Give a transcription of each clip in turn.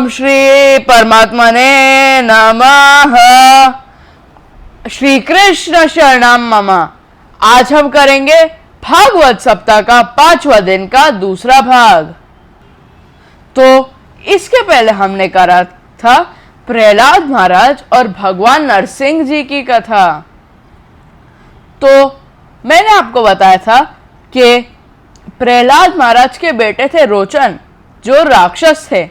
ओम श्री परमात्मने नमः। श्री कृष्ण शरणम मम। आज हम करेंगे भागवत सप्ताह का 5वां दिन का दूसरा भाग। तो इसके पहले हमने करा था प्रहलाद महाराज और भगवान नरसिंह जी की कथा। तो मैंने आपको बताया था कि प्रहलाद महाराज के बेटे थे रोचन, जो राक्षस थे।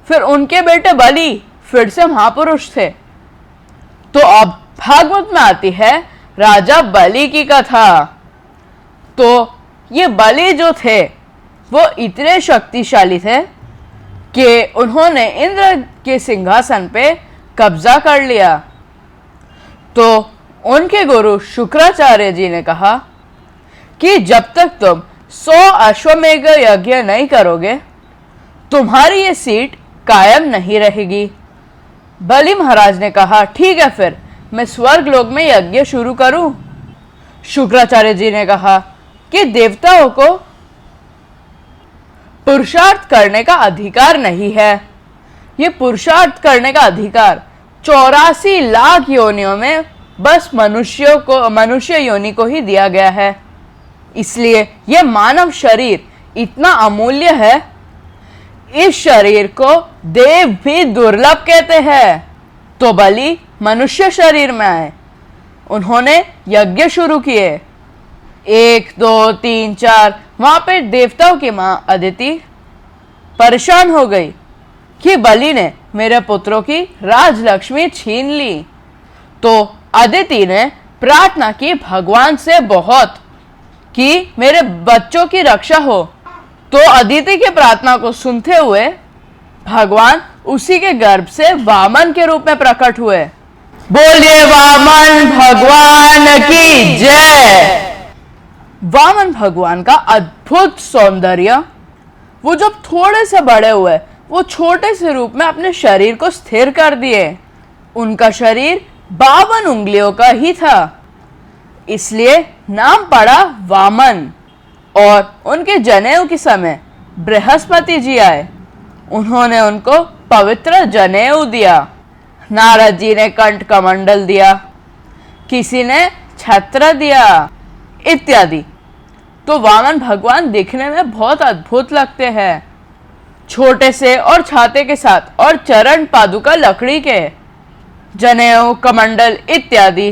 फिर उनके बेटे बलि फिर से महापुरुष थे। तो अब भागवत में आती है राजा बलि की कथा। तो ये बलि जो थे वो इतने शक्तिशाली थे कि उन्होंने इंद्र के सिंहासन पे कब्जा कर लिया। तो उनके गुरु शुक्राचार्य जी ने कहा कि जब तक तुम 100 अश्वमेध यज्ञ नहीं करोगे, तुम्हारी ये सीट कायम नहीं रहेगी। बलि महाराज ने कहा, ठीक है, फिर मैं स्वर्ग लोक में यज्ञ शुरू करूं। शुक्राचार्य जी ने कहा कि देवताओं को पुरुषार्थ करने का अधिकार नहीं है। ये पुरुषार्थ करने का अधिकार 84 लाख योनियों में बस मनुष्य योनि को ही दिया गया है। इसलिए यह मानव शरीर इतना अमूल्य है। इस शरीर को देव भी दुर्लभ कहते हैं। तो बलि मनुष्य शरीर में आए। उन्होंने यज्ञ शुरू किए। 1 2 3 4। वहां पे देवताओं की मां अदिति परेशान हो गई कि बलि ने मेरे पुत्रों की राजलक्ष्मी छीन ली। तो अदिति ने प्रार्थना की भगवान से बहुत कि मेरे बच्चों की रक्षा हो। तो अदिति की प्रार्थना को सुनते हुए भगवान उसी के गर्भ से वामन के रूप में प्रकट हुए। बोलिए वामन भगवान की जय। वामन भगवान का अद्भुत सौंदर्य, वो जब थोड़े से बड़े हुए, वो छोटे से रूप में अपने शरीर को स्थिर कर दिए। उनका शरीर 52 उंगलियों का ही था, इसलिए नाम पड़ा वामन। और उनके जनेऊ के समय बृहस्पति जी आए। उन्होंने उनको पवित्र जनेऊ दिया। नारद जी ने कंठ कमंडल दिया, किसी ने छत्र दिया, इत्यादि। तो वामन भगवान दिखने में बहुत अद्भुत लगते हैं, छोटे से और छाते के साथ, और चरण पादुका लकड़ी के, जनेऊ, कमंडल इत्यादि।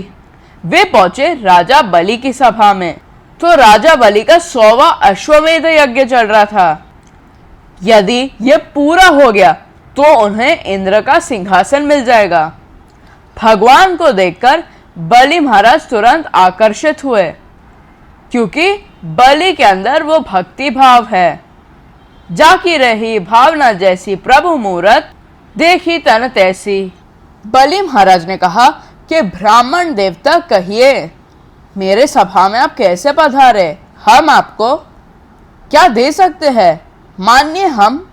वे पहुंचे राजा बलि की सभा में। तो राजा बलि का 100वां अश्वमेध यज्ञ चल रहा था। यदि यह पूरा हो गया तो उन्हें इंद्र का सिंहासन मिल जाएगा। भगवान को देखकर बलि महाराज तुरंत आकर्षित हुए, क्योंकि बलि के अंदर वो भक्ति भाव है। जाकी रही भावना जैसी प्रभु मूरत, देखी तन तैसी। बलि महाराज ने कहा कि ब्राह्मण देवता कहिए, मेरे सभा में आप कैसे पधारे? हम आपको क्या दे सकते हैं? मानिए, हम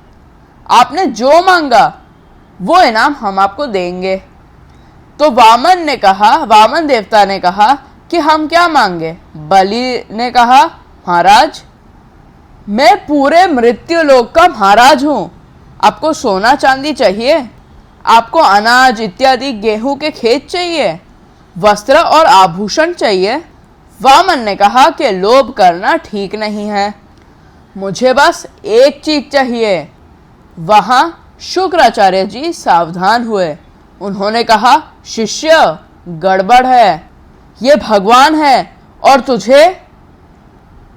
आपने जो मांगा वो इनाम हम आपको देंगे। तो वामन देवता ने कहा कि हम क्या मांगे? बलि ने कहा, महाराज, मैं पूरे मृत्यु लोक का महाराज हूं। आपको सोना चांदी चाहिए? आपको अनाज इत्यादि गेहूं के खेत चाहिए? वस्त्र और आभूषण चाहिए? वामन ने कहा कि लोभ करना ठीक नहीं है, मुझे बस एक चीज चाहिए। वहां शुक्राचार्य जी सावधान हुए। उन्होंने कहा, शिष्य, गड़बड़ है। ये भगवान है और तुझे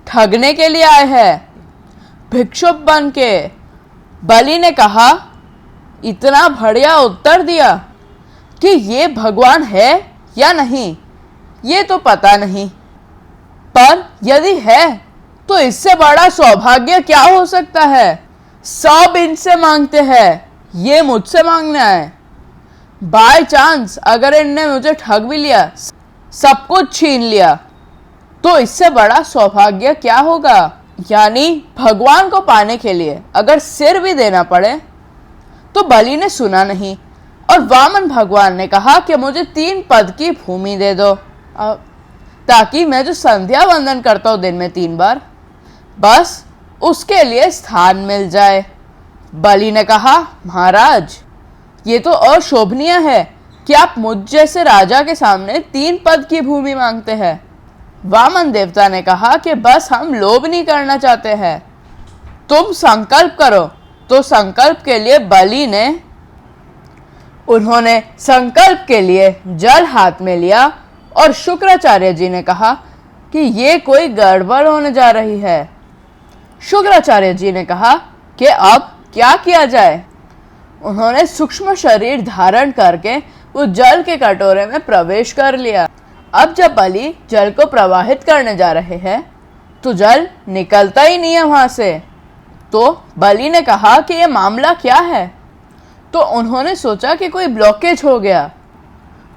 ठगने के लिए आए हैं, भिक्षुक बन के। बलि ने कहा, इतना बढ़िया उत्तर दिया कि ये भगवान है या नहीं ये तो पता नहीं, पर यदि है तो इससे बड़ा सौभाग्य क्या हो सकता है? सब इनसे मांगते हैं, ये मुझसे मांगना है। बाय चांस अगर इनने मुझे ठग भी लिया, सब कुछ छीन लिया, तो इससे बड़ा सौभाग्य क्या होगा? यानी भगवान को पाने के लिए अगर सिर भी देना पड़े। तो बलि ने सुना नहीं, और वामन भगवान ने कहा कि मुझे 3 पद की भूमि दे दो, ताकि मैं जो संध्या वंदन करता हूं दिन में 3 बार, बस उसके लिए स्थान मिल जाए। बलि ने कहा, महाराज, ये तो अशोभनीय है कि आप मुझ जैसे राजा के सामने 3 पद की भूमि मांगते हैं। वामन देवता ने कहा कि बस हम लोभ नहीं करना चाहते हैं, तुम संकल्प करो। तो संकल्प के लिए उन्होंने संकल्प के लिए जल हाथ में लिया और शुक्राचार्य जी ने कहा कि ये कोई गड़बड़ होने जा रही है। शुक्राचार्य जी ने कहा कि अब क्या किया जाए। उन्होंने सूक्ष्म शरीर धारण करके वो जल के कटोरे में प्रवेश कर लिया। अब जब बलि जल को प्रवाहित करने जा रहे हैं तो जल निकलता ही नहीं है वहां से। तो बलि ने कहा कि ये मामला क्या है। तो उन्होंने सोचा कि कोई ब्लॉकेज हो गया,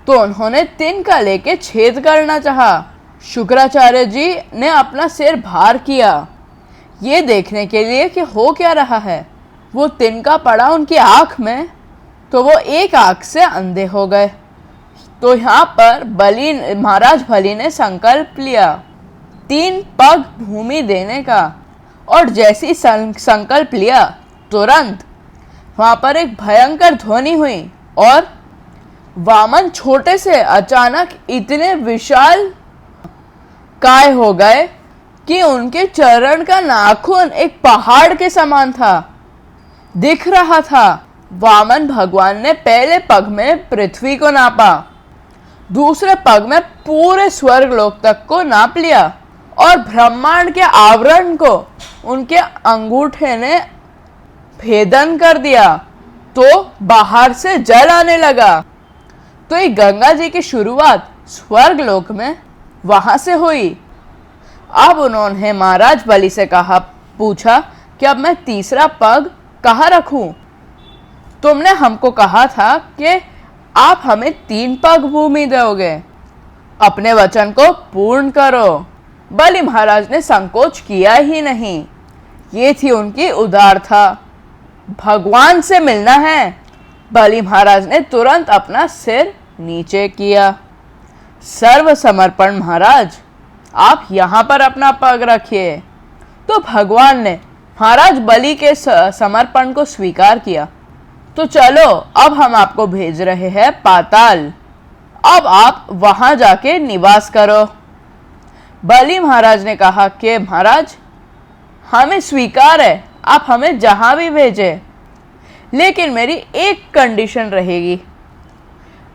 तो उन्होंने तिनका लेके छेद करना चाहा। शुक्राचार्य जी ने अपना सिर भार किया ये देखने के लिए कि हो क्या रहा है। वो तिनका पड़ा उनकी आंख में, तो वो एक आंख से अंधे हो गए। तो यहाँ पर महाराज बलि ने संकल्प लिया 3 पग भूमि देने का, और जैसी संकल्प लिया तुरंत वहां पर एक भयंकर ध्वनि हुई और वामन छोटे से अचानक इतने विशाल काय हो गए कि उनके चरण का नाखून एक पहाड़ के समान था, दिख रहा था। वामन भगवान ने पहले पग में पृथ्वी को नापा, दूसरे पग में पूरे स्वर्गलोक तक को नाप लिया और ब्रह्मांड के आवरण को उनके अंगूठे ने भेदन कर दिया, तो बाहर से जल आने लगा। तो ये गंगा जी की शुरुआत स्वर्गलोक में वहां से हुई। अब उन्होंने महाराज बलि से पूछा कि अब मैं तीसरा पग कहाँ रखूं? तुमने हमको कहा था कि आप हमें 3 पग भूमि दोगे, अपने वचन को पूर्ण करो। बलि महाराज ने संकोच किया ही नहीं, ये थी उनकी उदारता। भगवान से मिलना है। बलि महाराज ने तुरंत अपना सिर नीचे किया। सर्व समर्पण महाराज, आप यहाँ पर अपना पग रखिए। तो भगवान ने महाराज बलि के समर्पण को स्वीकार किया। तो चलो, अब हम आपको भेज रहे हैं पाताल, अब आप वहां जाके निवास करो। बलि महाराज ने कहा कि महाराज, हमें स्वीकार है, आप हमें जहां भी भेजे, लेकिन मेरी एक कंडीशन रहेगी।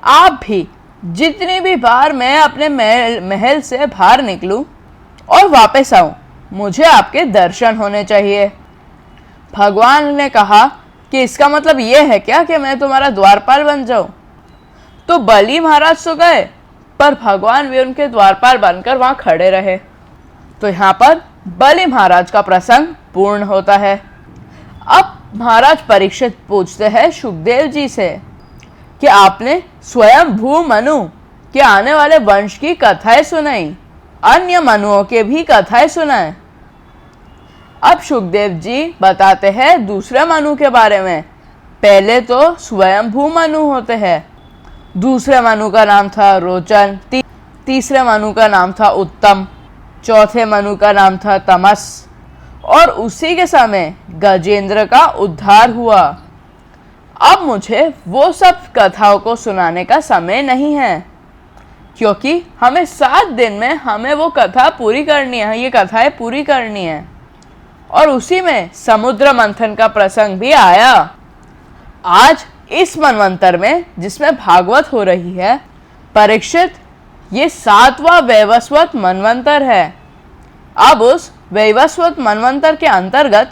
आप भी जितनी भी बार मैं अपने महल से बाहर निकलूं और वापस आऊं, मुझे आपके दर्शन होने चाहिए। भगवान ने कहा कि इसका मतलब यह है क्या कि मैं तुम्हारा द्वारपाल बन जाऊं? तो बलि महाराज तो गए, पर भगवान भी उनके द्वारपाल बनकर वहां खड़े रहे। तो यहाँ पर बलि महाराज का प्रसंग पूर्ण होता है। अब महाराज परीक्षित पूछते हैं सुखदेव जी से कि आपने स्वयं भू मनु के आने वाले वंश की कथाएं सुनाई, अन्य मनुओं के भी कथाएं सुनाएं। अब सुखदेव जी बताते हैं दूसरे मनु के बारे में। पहले तो स्वयंभू मनु होते हैं, दूसरे मनु का नाम था रोचन, तीसरे मनु का नाम था उत्तम, चौथे मनु का नाम था तमस, और उसी के समय गजेंद्र का उद्धार हुआ। अब मुझे वो सब कथाओं को सुनाने का समय नहीं है, क्योंकि हमें 7 दिन में हमें वो कथा पूरी करनी है, ये कथाएं पूरी करनी है। और उसी में समुद्र मंथन का प्रसंग भी आया। आज इस मनवंतर में जिसमें भागवत हो रही है, परीक्षित, ये 7वां वैवस्वत मनवंतर है। अब उस वैवस्वत मनवंतर के अंतर्गत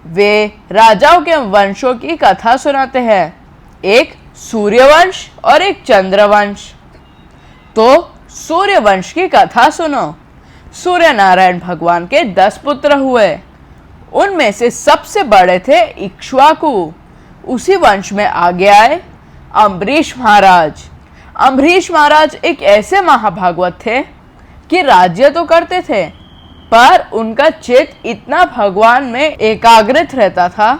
वे राजाओं के वंशों की कथा सुनाते हैं, एक सूर्यवंश और एक चंद्रवंश। तो सूर्यवंश की कथा सुनो। सूर्य नारायण भगवान के 10 पुत्र हुए, उनमें से सबसे बड़े थे इक्ष्वाकु। उसी वंश में आगे आए अम्बरीश महाराज। अम्बरीश महाराज एक ऐसे महाभागवत थे कि राज्य तो करते थे, पर उनका चित्त इतना भगवान में एकाग्रित रहता था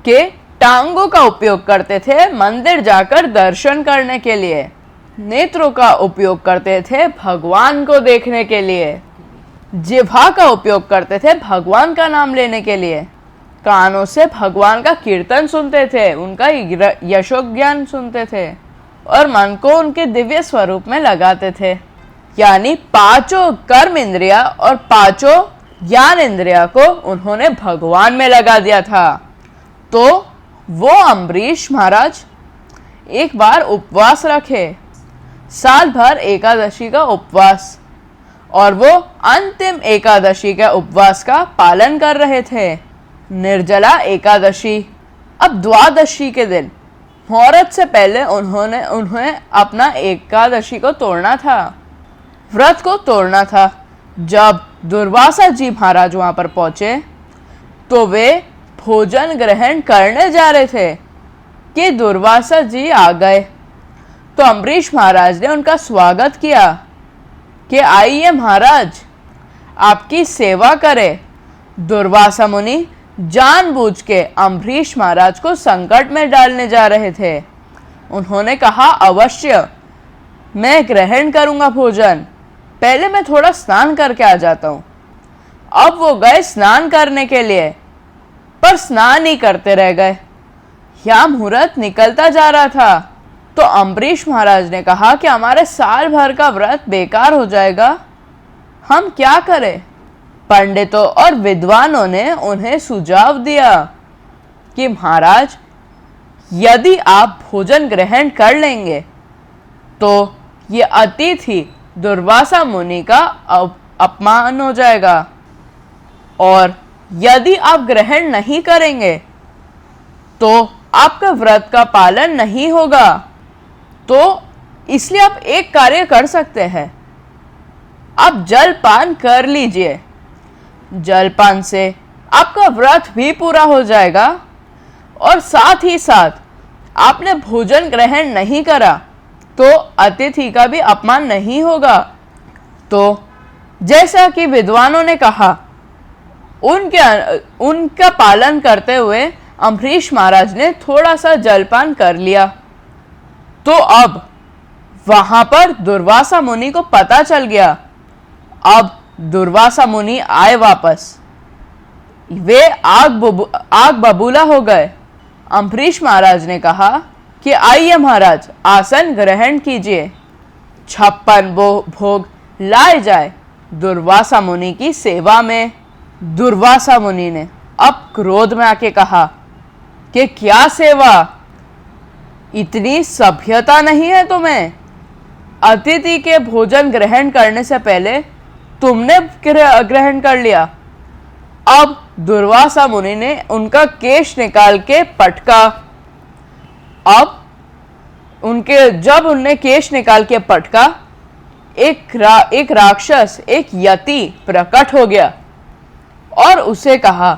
कि टांगों का उपयोग करते थे मंदिर जाकर दर्शन करने के लिए, नेत्रों का उपयोग करते थे भगवान को देखने के लिए, जिह्वा का उपयोग करते थे भगवान का नाम लेने के लिए, कानों से भगवान का कीर्तन सुनते थे, उनका यशोज्ञान सुनते थे और मन को उनके दिव्य स्वरूप में लगाते थे। यानी पांचों कर्म इंद्रिया और पांचों ज्ञान इंद्रिया को उन्होंने भगवान में लगा दिया था। तो वो अम्बरीश महाराज एक बार उपवास रखे, साल भर एकादशी का उपवास, और वो अंतिम एकादशी के उपवास का पालन कर रहे थे, निर्जला एकादशी। अब द्वादशी के दिन मुहूर्त से पहले उन्हें अपना एकादशी को तोड़ना था, व्रत को तोड़ना था। जब दुर्वासा जी महाराज वहां पर पहुंचे तो वे भोजन ग्रहण करने जा रहे थे कि दुर्वासा जी आ गए। तो अम्बरीश महाराज ने उनका स्वागत किया कि आइए महाराज, आपकी सेवा करे। दुर्वासा मुनि जानबूझ के अम्बरीश महाराज को संकट में डालने जा रहे थे। उन्होंने कहा, अवश्य मैं ग्रहण करूंगा भोजन, पहले मैं थोड़ा स्नान करके आ जाता हूं। अब वो गए स्नान करने के लिए, पर स्नान ही करते रह गए। यह मुहूर्त निकलता जा रहा था तो अम्बरीश महाराज ने कहा कि हमारे साल भर का व्रत बेकार हो जाएगा, हम क्या करें। पंडितों और विद्वानों ने उन्हें सुझाव दिया कि महाराज, यदि आप भोजन ग्रहण कर लेंगे तो ये अतिथि दुर्वासा मुनि का अपमान हो जाएगा, और यदि आप ग्रहण नहीं करेंगे तो आपका व्रत का पालन नहीं होगा। तो इसलिए आप एक कार्य कर सकते हैं, आप जलपान कर लीजिए। जलपान से आपका व्रत भी पूरा हो जाएगा और साथ ही साथ आपने भोजन ग्रहण नहीं करा तो अतिथि का भी अपमान नहीं होगा। तो जैसा कि विद्वानों ने कहा, उनका पालन करते हुए अम्बरीश महाराज ने थोड़ा सा जलपान कर लिया। तो अब वहां पर दुर्वासा मुनि को पता चल गया। अब दुर्वासा मुनि आए वापस, वे आग बबूला हो गए। अम्बरीश महाराज ने कहा कि आइए महाराज, आसन ग्रहण कीजिए, 56 भोग लाए जाए दुर्वासा मुनि की सेवा में। दुर्वासा मुनि ने अब क्रोध में आके कहा कि क्या सेवा, इतनी सभ्यता नहीं है तुम्हें? अतिथि के भोजन ग्रहण करने से पहले तुमने ग्रहण कर लिया। अब दुर्वासा मुनि ने उनका केश निकाल के पटका। अब जब उनने केश निकाल के पटका, एक राक्षस, एक यति प्रकट हो गया और उसे कहा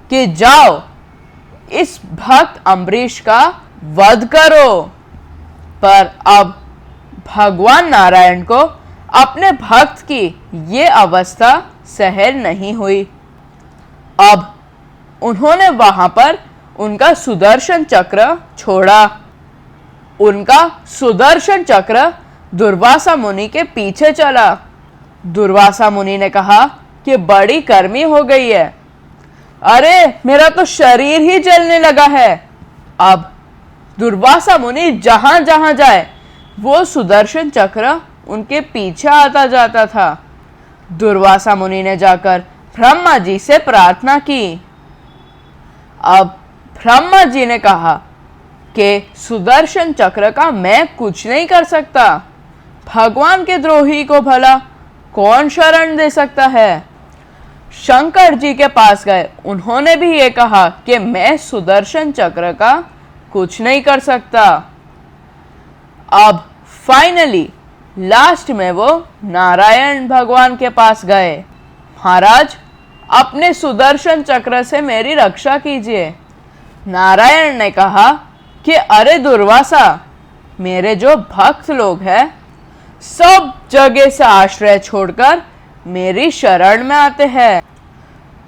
कि जाओ इस भक्त अम्बरीश का वध करो। पर अब भगवान नारायण को अपने भक्त की ये अवस्था सहन नहीं हुई। अब उन्होंने वहां पर उनका सुदर्शन चक्र छोड़ा। उनका सुदर्शन चक्र दुर्वासा मुनि के पीछे चला। दुर्वासा मुनि ने कहा कि बड़ी गर्मी हो गई है, अरे मेरा तो शरीर ही जलने लगा है। अब दुर्वासा मुनि जहां जहां जाए वो सुदर्शन चक्र उनके पीछे आता जाता था। दुर्वासा मुनि ने जाकर ब्रह्मा जी से प्रार्थना की। अब ब्रह्मा जी ने कहा कि सुदर्शन चक्र का मैं कुछ नहीं कर सकता, भगवान के द्रोही को भला कौन शरण दे सकता है। शंकर जी के पास गए, उन्होंने भी ये कहा कि मैं सुदर्शन चक्र का कुछ नहीं कर सकता। अब फाइनली लास्ट में वो नारायण भगवान के पास गए। महाराज, अपने सुदर्शन चक्र से मेरी रक्षा कीजिए। नारायण ने कहा कि अरे दुर्वासा, मेरे जो भक्त लोग हैं सब जगह से आश्रय छोड़कर मेरी शरण में आते हैं,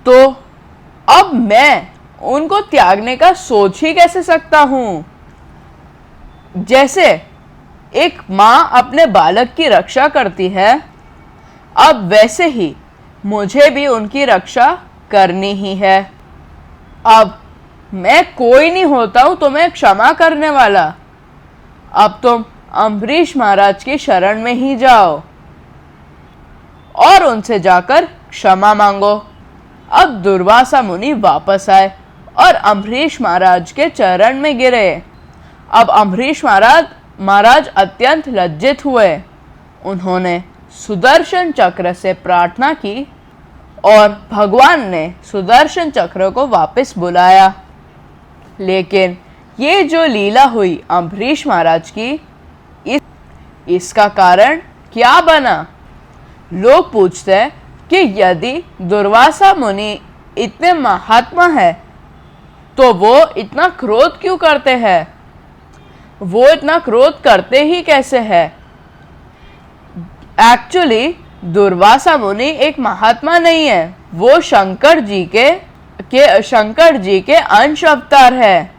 तो अब मैं उनको त्यागने का सोच ही कैसे सकता हूं। जैसे एक मां अपने बालक की रक्षा करती है, अब वैसे ही मुझे भी उनकी रक्षा करनी ही है। अब मैं कोई नहीं होता हूं तुम्हें क्षमा करने वाला। अब तुम अम्बरीश महाराज की शरण में ही जाओ और उनसे जाकर क्षमा मांगो। अब दुर्वासा मुनि वापस आए और अम्बरीश महाराज के चरण में गिरे। अब अम्बरीश महाराज अत्यंत लज्जित हुए। उन्होंने सुदर्शन चक्र से प्रार्थना की और भगवान ने सुदर्शन चक्र को वापस बुलाया। लेकिन ये जो लीला हुई अम्बरीश महाराज की, इसका कारण क्या बना? लोग पूछते हैं कि यदि दुर्वासा मुनि इतने महात्मा है तो वो इतना क्रोध क्यों करते हैं? वो इतना क्रोध करते ही कैसे है? एक्चुअली दुर्वासा मुनि एक महात्मा नहीं है, वो शंकर जी के अंश अवतार है,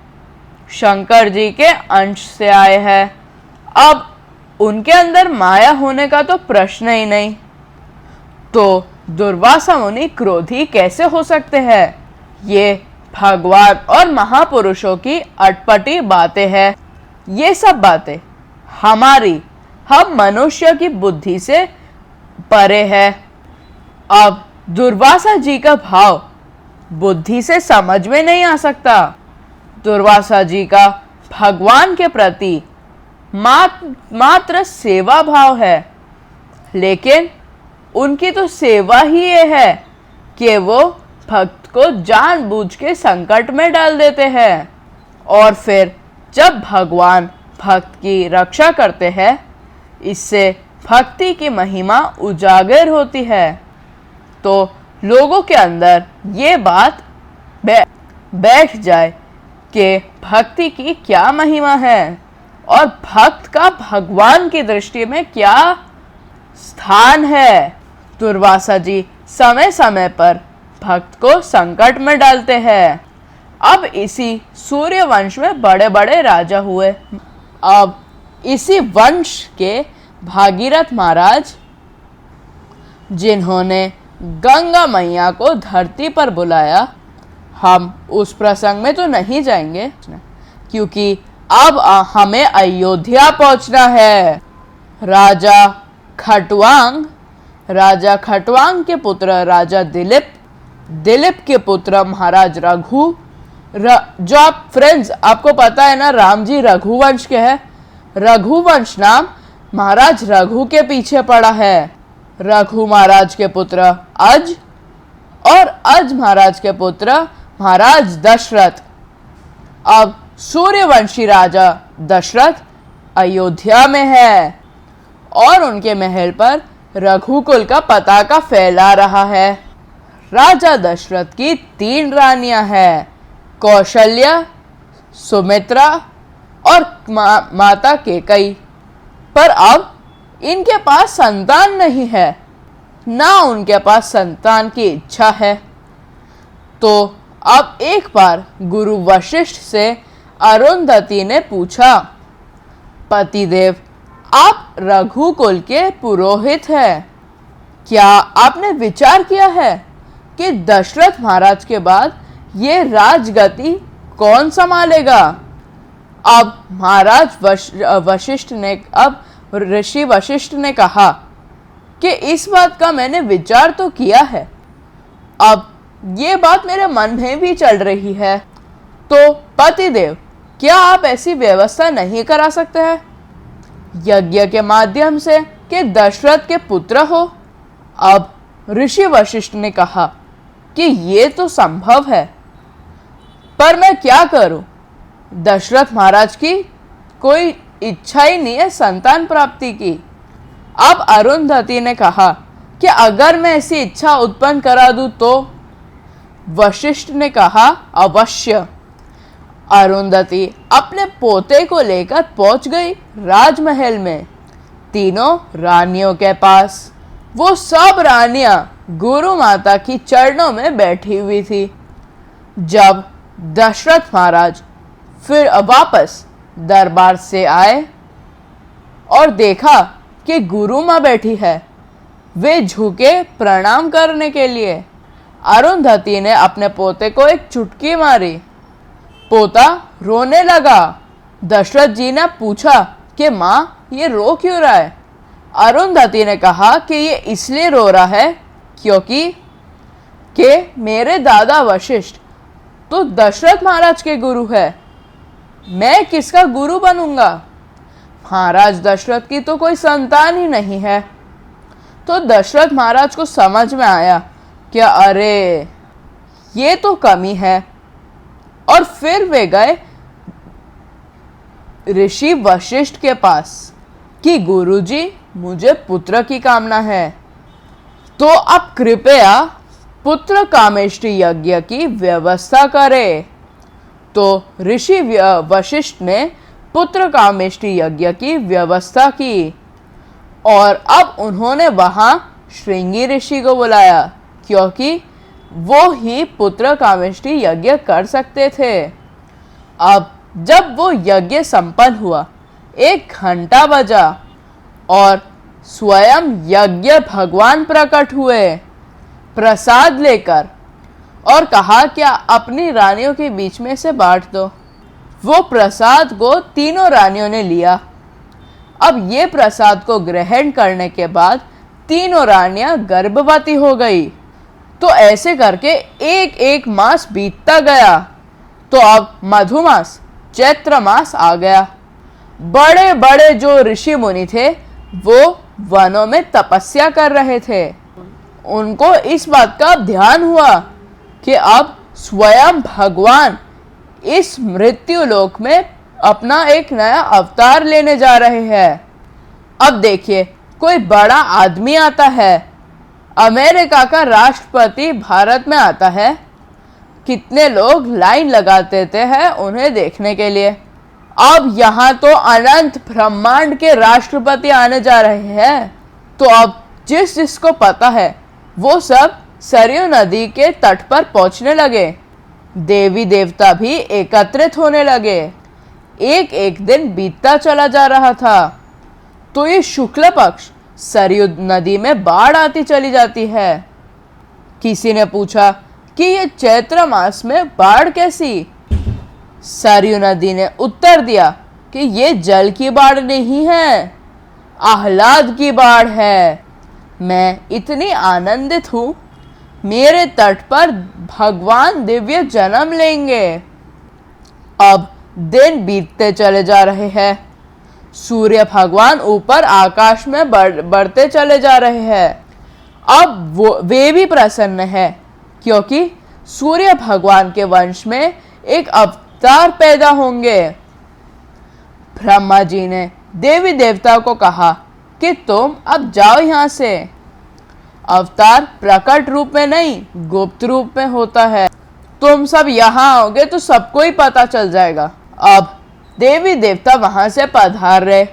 शंकर जी के अंश से आए हैं। अब उनके अंदर माया होने का तो प्रश्न ही नहीं, तो दुर्वासा मुनि क्रोधी कैसे हो सकते हैं? ये भगवान और महापुरुषों की अटपटी बातें हैं। ये सब बातें हम मनुष्य की बुद्धि से परे है। अब दुर्वासा जी का भाव बुद्धि से समझ में नहीं आ सकता। दुर्वासा जी का भगवान के प्रति मात्र सेवा भाव है, लेकिन उनकी तो सेवा ही ये है कि वो भक्त को जानबूझ के संकट में डाल देते हैं, और फिर जब भगवान भक्त की रक्षा करते हैं, इससे भक्ति की महिमा उजागर होती है। तो लोगों के अंदर ये बात बैठ जाए कि भक्ति की क्या महिमा है और भक्त का भगवान की दृष्टि में क्या स्थान है। दुर्वासा जी समय समय पर भक्त को संकट में डालते हैं। अब इसी सूर्य वंश में बड़े बड़े राजा हुए। अब इसी वंश के भागीरथ महाराज, जिन्होंने गंगा मैया को धरती पर बुलाया, हम उस प्रसंग में तो नहीं जाएंगे क्योंकि अब हमें अयोध्या पहुंचना है। राजा खटवांग के पुत्र राजा दिलीप के पुत्र महाराज रघु, जो आप फ्रेंड्स आपको पता है ना, राम जी रघुवंश के हैं। रघुवंश नाम महाराज रघु के पीछे पड़ा है। रघु महाराज के पुत्र अज, और अज महाराज के पुत्र महाराज दशरथ। अब सूर्यवंशी राजा दशरथ अयोध्या में है और उनके महल पर रघुकुल का पताका फैला रहा है। राजा दशरथ की 3 रानियां हैं, कौशल्या, सुमित्रा और माता केकई। पर अब इनके पास संतान नहीं है, ना उनके पास संतान की इच्छा है। तो अब एक बार गुरु वशिष्ठ से अरुंधति ने पूछा, पतिदेव, आप रघुकुल के पुरोहित हैं, क्या आपने विचार किया है कि दशरथ महाराज के बाद ये राजगति कौन संभालेगा? अब ऋषि वशिष्ठ ने कहा कि इस बात का मैंने विचार तो किया है, अब ये बात मेरे मन में भी चल रही है। तो पतिदेव, क्या आप ऐसी व्यवस्था नहीं करा सकते हैं यज्ञ के माध्यम से कि दशरथ के पुत्र हो? अब ऋषि वशिष्ठ ने कहा कि ये तो संभव है, पर मैं क्या करूं? दशरथ महाराज की कोई इच्छा ही नहीं है संतान प्राप्ति की। अब अरुंधति ने कहा कि अगर मैं ऐसी इच्छा उत्पन्न करा दूं तो? वशिष्ठ ने कहा, अवश्य। अरुंधति अपने पोते को लेकर पहुंच गई राजमहल में, तीनों रानियों के पास। वो सब रानियां गुरु माता की चरणों में बैठी हुई थी। जब दशरथ महाराज फिर वापस दरबार से आए और देखा कि गुरु माँ बैठी है, वे झुके प्रणाम करने के लिए। अरुंधति ने अपने पोते को एक चुटकी मारी। पोता रोने लगा। दशरथ जी ने पूछा कि माँ ये रो क्यों रहा है? अरुंधति ने कहा कि ये इसलिए रो रहा है क्योंकि मेरे दादा वशिष्ठ तो दशरथ महाराज के गुरु है, मैं किसका गुरु बनूंगा? महाराज दशरथ की तो कोई संतान ही नहीं है। तो दशरथ महाराज को समझ में आया कि अरे ये तो कमी है, और फिर वे गए ऋषि वशिष्ठ के पास कि गुरुजी मुझे पुत्र की कामना है, तो आप कृपया पुत्र कामेष्टि यज्ञ की व्यवस्था करें। तो ऋषि वशिष्ठ ने पुत्र कामेष्टि यज्ञ की व्यवस्था की, और अब उन्होंने वहां श्रृंगी ऋषि को बुलाया क्योंकि वो ही पुत्र कामेष्टि यज्ञ कर सकते थे। अब जब वो यज्ञ संपन्न हुआ, 1 घंटा बजा और स्वयं यज्ञ भगवान प्रकट हुए प्रसाद लेकर, और कहा क्या अपनी रानियों के बीच में से बांट दो। वो प्रसाद को तीनों रानियों ने लिया। अब ये प्रसाद को ग्रहण करने के बाद तीनों रानियां गर्भवती हो गई। तो ऐसे करके एक एक मास बीतता गया। तो अब मधुमास चैत्र मास आ गया। बड़े बड़े जो ऋषि मुनि थे वो वनों में तपस्या कर रहे थे। उनको इस बात का ध्यान हुआ कि अब स्वयं भगवान इस मृत्यु लोक में अपना एक नया अवतार लेने जा रहे हैं। अब देखिए, कोई बड़ा आदमी आता है, अमेरिका का राष्ट्रपति भारत में आता है, कितने लोग लाइन लगा देते हैं उन्हें देखने के लिए। अब यहाँ तो अनंत ब्रह्मांड के राष्ट्रपति आने जा रहे हैं। तो अब जिस जिसको पता है वो सब सरयू नदी के तट पर पहुंचने लगे। देवी देवता भी एकत्रित होने लगे। एक एक दिन बीतता चला जा रहा था। तो ये शुक्ल पक्ष सरयू नदी में बाढ़ आती चली जाती है। किसी ने पूछा कि ये चैत्र मास में बाढ़ कैसी? सरयू नदी ने उत्तर दिया कि ये जल की बाढ़ नहीं है, आह्लाद की बाढ़ है। मैं इतनी आनंदित हूँ, मेरे तट पर भगवान दिव्य जन्म लेंगे। अब दिन बीतते चले जा रहे हैं। सूर्य भगवान ऊपर आकाश में बढ़ते चले जा रहे हैं। अब वे भी प्रसन्न है क्योंकि सूर्य भगवान के वंश में एक अवतार पैदा होंगे। ब्रह्मा जी ने देवी देवता को कहा कि तुम अब जाओ यहाँ से। अवतार प्रकट रूप में नहीं, गुप्त रूप में होता है। तुम सब यहाँ आओगे तो सबको ही पता चल जाएगा। अब देवी देवता वहां से पधार रहे।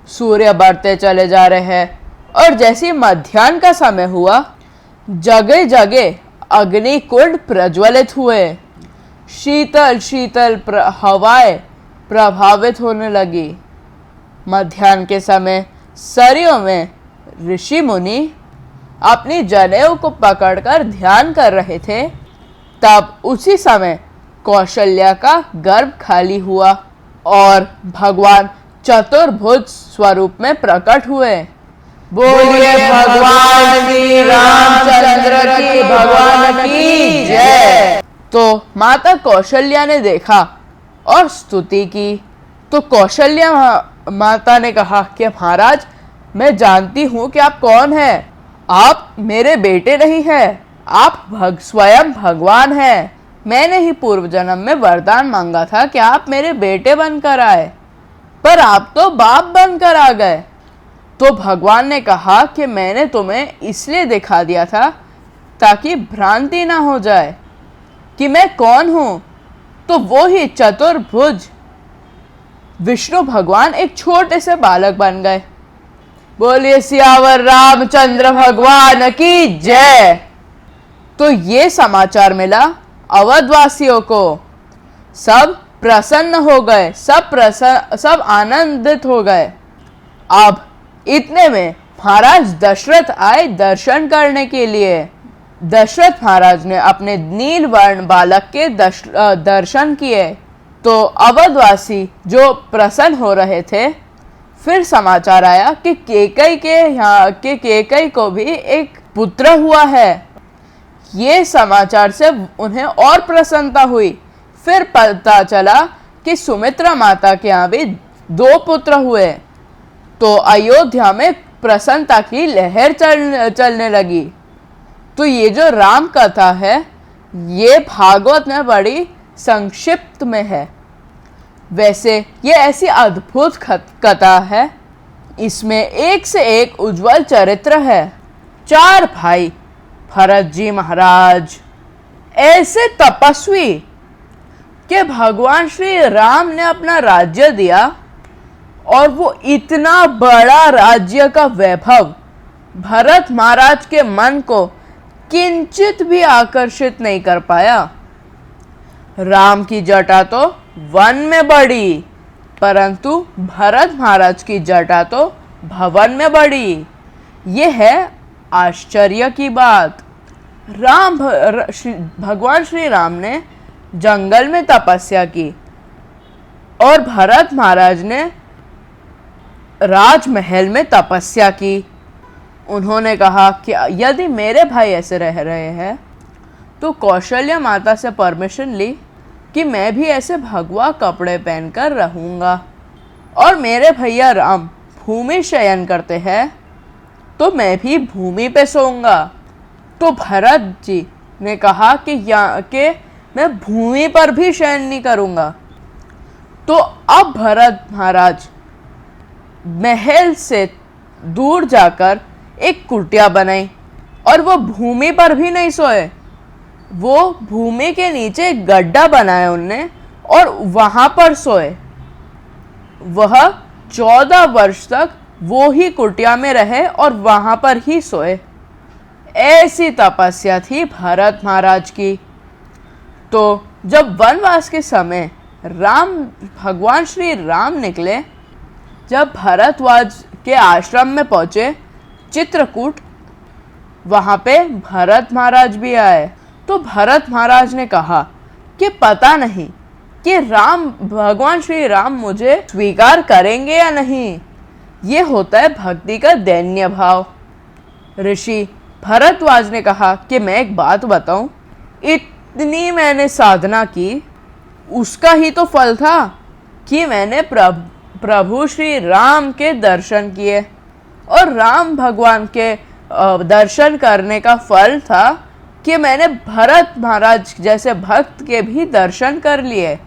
सूर्य बढ़ते चले जा रहे हैं, और जैसे मध्याह्न का समय हुआ, जगह जगह अग्नि कुंड प्रज्वलित हुए। शीतल शीतल हवाएं प्रभावित होने लगी। मध्याह्न के समय सरयू में ऋषि मुनि अपनी जनेऊ को पकड़कर ध्यान कर रहे थे। तब उसी समय कौशल्या का गर्भ खाली हुआ और भगवान चतुर्भुज स्वरूप में प्रकट हुए। बोलिए भगवान श्री रामचंद्र की भगवान की जय। तो माता कौशल्या ने देखा और स्तुति की। तो कौशल्या माता ने कहा कि महाराज, मैं जानती हूँ कि आप कौन हैं। आप मेरे बेटे नहीं हैं, आप स्वयं भगवान हैं। मैंने ही पूर्व जन्म में वरदान मांगा था कि आप मेरे बेटे बनकर आए, पर आप तो बाप बनकर आ गए। तो भगवान ने कहा कि मैंने तुम्हें इसलिए दिखा दिया था ताकि भ्रांति ना हो जाए कि मैं कौन हूं। तो वो ही चतुर्भुज विष्णु भगवान एक छोटे से बालक बन गए। बोलिए सियावर रामचंद्र भगवान की जय। तो ये समाचार मिला अवधवासियों को। सब प्रसन्न हो गए, सब आनंदित हो गए। अब इतने में महाराज दशरथ आए दर्शन करने के लिए। दशरथ महाराज ने अपने नीलवर्ण बालक के दर्शन किए तो अवधवासी जो प्रसन्न हो रहे थे। फिर समाचार आया कि केकई को भी एक पुत्र हुआ है। ये समाचार से उन्हें और प्रसन्नता हुई। फिर पता चला कि सुमित्रा माता के यहाँ भी 2 पुत्र हुए। तो अयोध्या में प्रसन्नता की लहर चलने लगी। तो ये जो राम कथा है ये भागवत में बड़ी संक्षिप्त में है। वैसे ये ऐसी अद्भुत कथा है, इसमें एक से एक उज्जवल चरित्र है। 4 भाई, भरत जी महाराज ऐसे तपस्वी कि भगवान श्री राम ने अपना राज्य दिया और वो इतना बड़ा राज्य का वैभव भरत महाराज के मन को किंचित भी आकर्षित नहीं कर पाया। राम की जटा तो वन में बढ़ी, परंतु भरत महाराज की जटा तो भवन में बढ़ी। ये है आश्चर्य की बात। भगवान श्री राम ने जंगल में तपस्या की और भरत महाराज ने राजमहल में तपस्या की। उन्होंने कहा कि यदि मेरे भाई ऐसे रह रहे हैं तो कौशल्या माता से परमिशन ली कि मैं भी ऐसे भगवा कपड़े पहनकर रहूँगा, और मेरे भैया राम भूमि शयन करते हैं तो मैं भी भूमि पे सोऊंगा। तो भरत जी ने कहा कि मैं भूमि पर भी शयन नहीं करूँगा। तो अब भरत महाराज महल से दूर जाकर एक कुटिया बनाई और वो भूमि पर भी नहीं सोए। वो भूमि के नीचे एक गड्ढा बनाया उनने और वहां पर सोए। वह 14 वर्ष तक वो ही कुटिया में रहे और वहां पर ही सोए। ऐसी तपस्या थी भरत महाराज की। तो जब वनवास के समय भगवान श्री राम निकले, जब भरद्वाज के आश्रम में पहुंचे चित्रकूट, वहां पे भरत महाराज भी आए। तो भरत महाराज ने कहा कि पता नहीं कि भगवान श्री राम मुझे स्वीकार करेंगे या नहीं। ये होता है भक्ति का दैन्य भाव। ऋषि भरद्वाज ने कहा कि मैं एक बात बताऊं, इतनी मैंने साधना की, उसका ही तो फल था कि मैंने प्रभु श्री राम के दर्शन किए, और राम भगवान के दर्शन करने का फल था कि मैंने भरत महाराज जैसे भक्त के भी दर्शन कर लिए।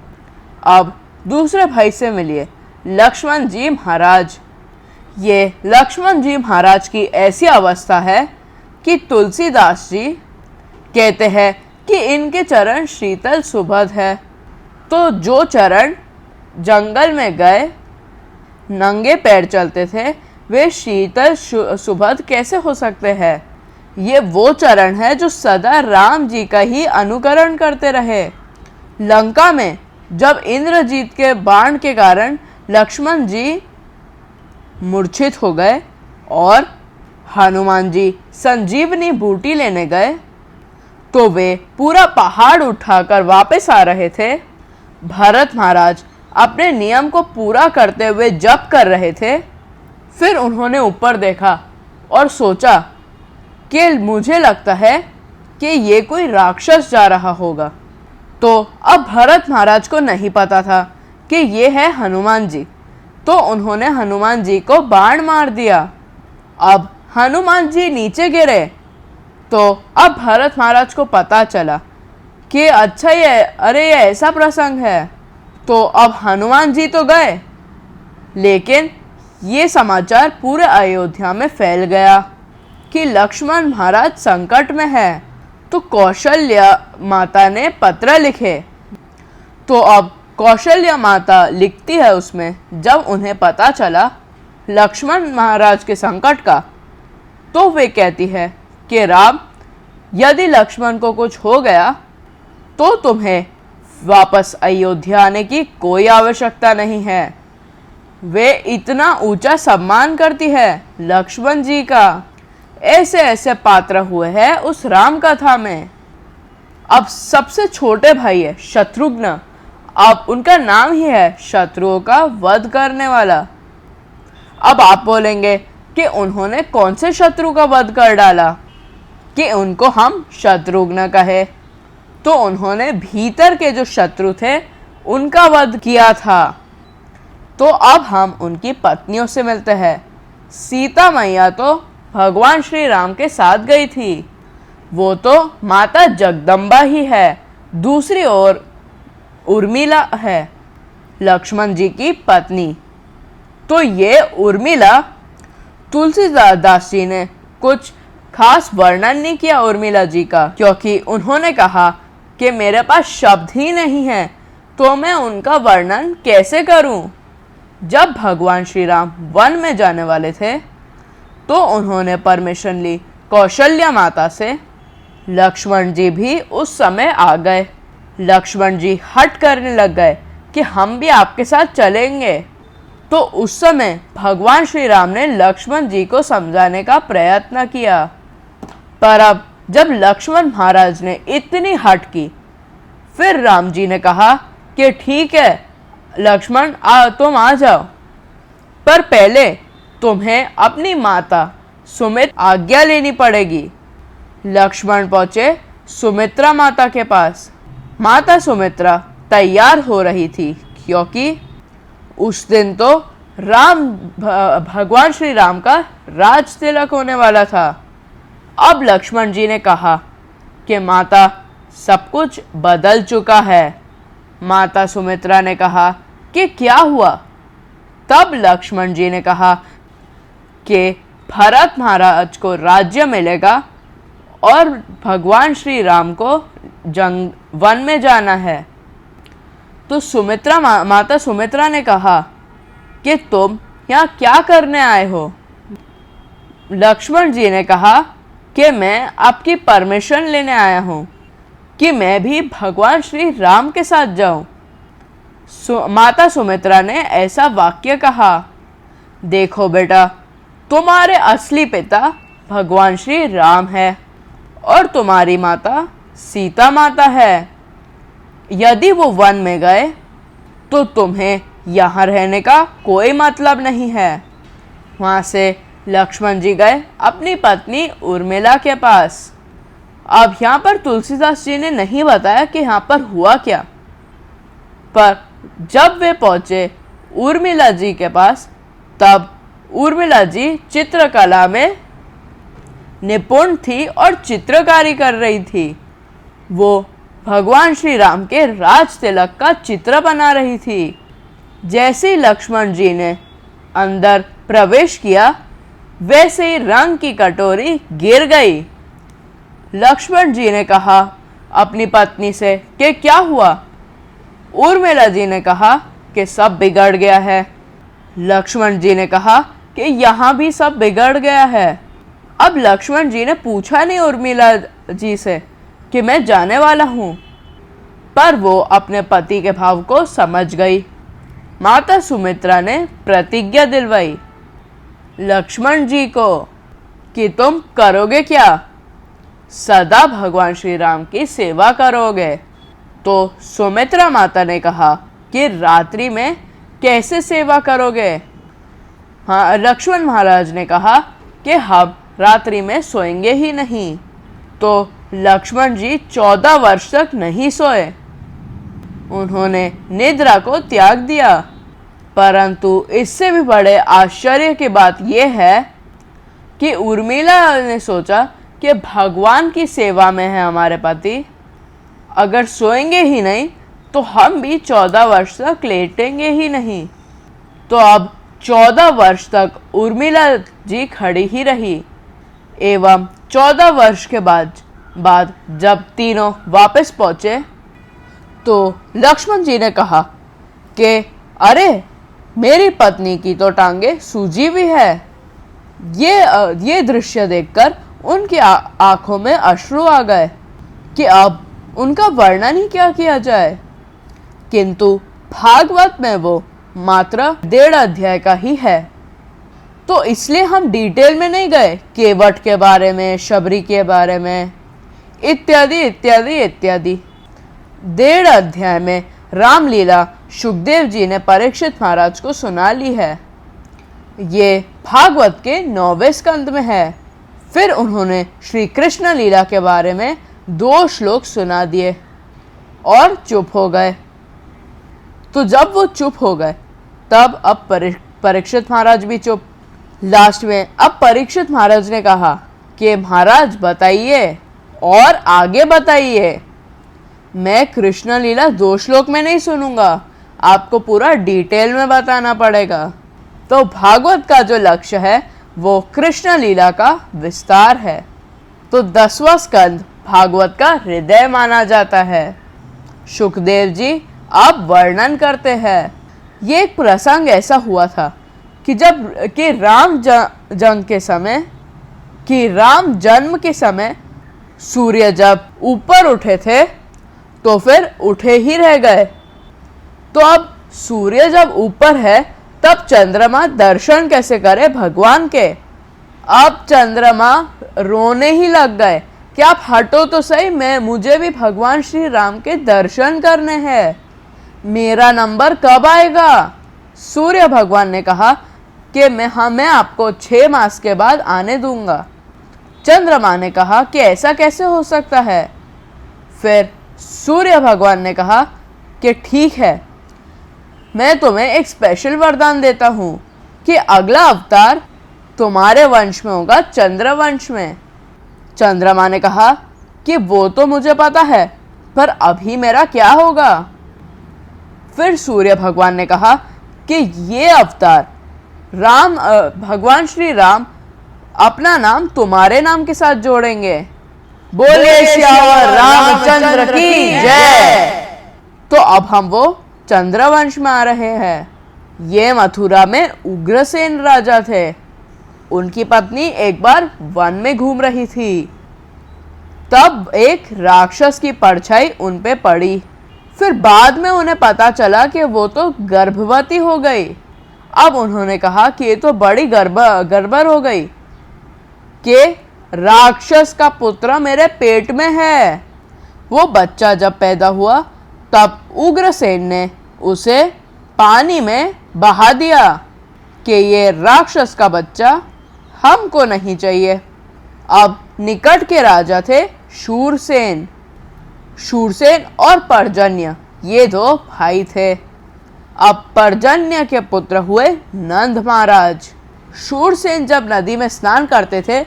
अब दूसरे भाई से मिलिए, लक्ष्मण जी महाराज। ये लक्ष्मण जी महाराज की ऐसी अवस्था है कि तुलसीदास जी कहते हैं कि इनके चरण शीतल सुभद है। तो जो चरण जंगल में गए नंगे पैर चलते थे, वे शीतल सुभद कैसे हो सकते हैं? ये वो चरण है जो सदा राम जी का ही अनुकरण करते रहे। लंका में जब इंद्रजीत के बाण के कारण लक्ष्मण जी मूर्छित हो गए और हनुमान जी संजीवनी बूटी लेने गए, तो वे पूरा पहाड़ उठाकर वापस आ रहे थे। भरत महाराज अपने नियम को पूरा करते हुए जप कर रहे थे। फिर उन्होंने ऊपर देखा और सोचा कि मुझे लगता है कि ये कोई राक्षस जा रहा होगा। तो अब भरत महाराज को नहीं पता था कि ये है हनुमान जी, तो उन्होंने हनुमान जी को बाण मार दिया। अब हनुमान जी नीचे गिरे। तो अब भरत महाराज को पता चला कि अच्छा ये ऐसा प्रसंग है। तो अब हनुमान जी तो गए, लेकिन ये समाचार पूरे अयोध्या में फैल गया कि लक्ष्मण महाराज संकट में है। तो कौशल्या माता ने पत्र लिखे। तो अब कौशल्या माता लिखती है उसमें, जब उन्हें पता चला लक्ष्मण महाराज के संकट का, तो वे कहती है कि राम, यदि लक्ष्मण को कुछ हो गया तो तुम्हें वापस अयोध्या आने की कोई आवश्यकता नहीं है। वे इतना ऊंचा सम्मान करती है लक्ष्मण जी का। ऐसे ऐसे पात्र हुए हैं उस राम कथा में। अब सबसे छोटे भाई है शत्रुघ्न, अब उनका नाम ही है शत्रुओं का वध करने वाला। अब आप बोलेंगे कि उन्होंने कौन से शत्रु का वध कर डाला कि उनको हम शत्रुघ्न कहे? तो उन्होंने भीतर के जो शत्रु थे उनका वध किया था। तो अब हम उनकी पत्नियों से मिलते हैं। सीता मैया तो भगवान श्री राम के साथ गई थी, वो तो माता जगदम्बा ही है। दूसरी ओर उर्मिला है लक्ष्मण जी की पत्नी। तो ये उर्मिला, तुलसीदास जी ने कुछ खास वर्णन नहीं किया उर्मिला जी का, क्योंकि उन्होंने कहा कि मेरे पास शब्द ही नहीं है, तो मैं उनका वर्णन कैसे करूं। जब भगवान श्री राम वन में जाने वाले थे तो उन्होंने परमिशन ली कौशल्या माता से। लक्ष्मण जी भी उस समय आ गए। लक्ष्मण जी हट करने लग गए कि हम भी आपके साथ चलेंगे। तो उस समय भगवान श्री राम ने लक्ष्मण जी को समझाने का प्रयत्न किया, पर अब जब लक्ष्मण महाराज ने इतनी हट की, फिर राम जी ने कहा कि ठीक है लक्ष्मण, तुम आ जाओ, पर पहले तुम्हें अपनी माता सुमित्रा आज्ञा लेनी पड़ेगी। लक्ष्मण पहुंचे सुमित्रा माता के पास। माता सुमित्रा तैयार हो रही थी, क्योंकि उस दिन तो भगवान श्री राम का राज तिलक होने वाला था। अब लक्ष्मण जी ने कहा कि माता, सब कुछ बदल चुका है। माता सुमित्रा ने कहा कि क्या हुआ? तब लक्ष्मण जी ने कहा कि भरत महाराज को राज्य मिलेगा और भगवान श्री राम को वन में जाना है। तो माता सुमित्रा ने कहा कि तुम यहाँ क्या करने आए हो? लक्ष्मण जी ने कहा कि मैं आपकी परमिशन लेने आया हूँ कि मैं भी भगवान श्री राम के साथ जाऊं। माता सुमित्रा ने ऐसा वाक्य कहा, देखो बेटा, तुम्हारे असली पिता भगवान श्री राम है और तुम्हारी माता सीता माता है। यदि वो वन में गए तो तुम्हें यहाँ रहने का कोई मतलब नहीं है। वहाँ से लक्ष्मण जी गए अपनी पत्नी उर्मिला के पास। अब यहाँ पर तुलसीदास जी ने नहीं बताया कि यहाँ पर हुआ क्या, पर जब वे पहुंचे उर्मिला जी के पास, तब उर्मिला जी चित्रकला में निपुण थी और चित्रकारी कर रही थी। वो भगवान श्री राम के राज तिलक का चित्र बना रही थी। जैसे ही लक्ष्मण जी ने अंदर प्रवेश किया, वैसे ही रंग की कटोरी गिर गई। लक्ष्मण जी ने कहा अपनी पत्नी से कि क्या हुआ? उर्मिला जी ने कहा कि सब बिगड़ गया है। लक्ष्मण जी ने कहा कि यहाँ भी सब बिगड़ गया है। अब लक्ष्मण जी ने पूछा नहीं उर्मिला जी से कि मैं जाने वाला हूँ, पर वो अपने पति के भाव को समझ गई। माता सुमित्रा ने प्रतिज्ञा दिलवाई लक्ष्मण जी को कि तुम करोगे क्या? सदा भगवान श्री राम की सेवा करोगे। तो सुमित्रा माता ने कहा कि रात्रि में कैसे सेवा करोगे? हाँ, लक्ष्मण महाराज ने कहा कि हम रात्रि में सोएंगे ही नहीं। तो लक्ष्मण जी 14 वर्ष तक नहीं सोए। उन्होंने निद्रा को त्याग दिया। परंतु इससे भी बड़े आश्चर्य की बात यह है कि उर्मिला ने सोचा कि भगवान की सेवा में है हमारे पति, अगर सोएंगे ही नहीं तो हम भी 14 वर्ष तक लेटेंगे ही नहीं। तो अब 14 वर्ष तक उर्मिला जी खड़ी ही रही। एवं 14 वर्ष के बाद जब तीनों वापस पहुंचे तो लक्ष्मण जी ने कहा कि अरे, मेरी पत्नी की तो टांगे सूजी भी है। ये दृश्य देखकर उनकी आंखों में अश्रु आ गए कि अब उनका वर्णन ही क्या किया जाए। किंतु भागवत में वो मात्र 1.5 अध्याय का ही है। तो इसलिए हम डिटेल में नहीं गए केवट के बारे में, शबरी के बारे में, इत्यादि इत्यादि इत्यादि। 1.5 अध्याय में रामलीला सुखदेव जी ने परीक्षित महाराज को सुना ली है। ये भागवत के 9वें स्कंद में है। फिर उन्होंने श्री कृष्ण लीला के बारे में 2 श्लोक सुना दिए और चुप हो गए। तो जब वो चुप हो गए तब अब परीक्षित महाराज भी चुप। लास्ट में अब परीक्षित महाराज ने कहा कि महाराज बताइए और आगे बताइए। मैं कृष्ण लीला 2 श्लोक में नहीं सुनूंगा, आपको पूरा डिटेल में बताना पड़ेगा। तो भागवत का जो लक्ष्य है वो कृष्ण लीला का विस्तार है। तो 10वां स्कंद भागवत का हृदय माना जाता है। सुखदेव जी अब वर्णन करते हैं। ये एक प्रसंग ऐसा हुआ था कि राम जन्म के समय सूर्य जब ऊपर उठे थे तो फिर उठे ही रह गए। तो अब सूर्य जब ऊपर है तब चंद्रमा दर्शन कैसे करे भगवान के। अब चंद्रमा रोने ही लग गए कि आप हटो तो सही, मुझे भी भगवान श्री राम के दर्शन करने हैं, मेरा नंबर कब आएगा। सूर्य भगवान ने कहा कि मैं आपको 6 मास के बाद आने दूंगा। चंद्रमा ने कहा कि ऐसा कैसे हो सकता है। फिर सूर्य भगवान ने कहा कि ठीक है, मैं तुम्हें एक स्पेशल वरदान देता हूँ कि अगला अवतार तुम्हारे वंश में होगा, चंद्रवंश में। चंद्रमा ने कहा कि वो तो मुझे पता है, पर अभी मेरा क्या होगा। फिर सूर्य भगवान ने कहा कि ये अवतार भगवान श्री राम अपना नाम तुम्हारे नाम के साथ जोड़ेंगे। बोले सियावर रामचंद्र की जय। तो अब हम वो चंद्रवंश में आ रहे हैं। ये मथुरा में उग्रसेन राजा थे। उनकी पत्नी एक बार वन में घूम रही थी, तब एक राक्षस की परछाई उन पे पड़ी। फिर बाद में उन्हें पता चला कि वो तो गर्भवती हो गई। अब उन्होंने कहा कि ये तो बड़ी गड़बड़ हो गई कि राक्षस का पुत्र मेरे पेट में है। वो बच्चा जब पैदा हुआ तब उग्रसेन ने उसे पानी में बहा दिया कि ये राक्षस का बच्चा हमको नहीं चाहिए। अब निकट के राजा थे शूरसेन और पर्जन्य, ये 2 भाई थे। अब पर्जन्य के पुत्र हुए नंद महाराज। शूरसेन जब नदी में स्नान करते थे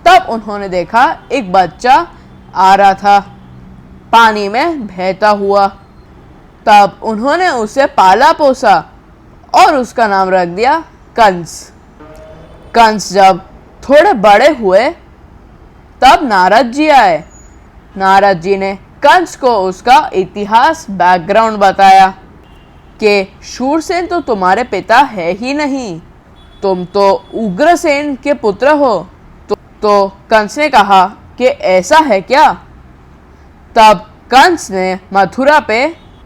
तब उन्होंने देखा एक बच्चा आ रहा था पानी में बहता हुआ। तब उन्होंने उसे पाला पोसा और उसका नाम रख दिया कंस। कंस जब थोड़े बड़े हुए तब नारद जी आए। नारद जी ने कंस को उसका इतिहास बैकग्राउंड बताया कि शूरसेन तो तुम्हारे पिता है ही नहीं, तुम तो उग्रसेन के पुत्र हो। तो कंस ने कहा कि ऐसा है क्या। तब कंस ने मथुरा पे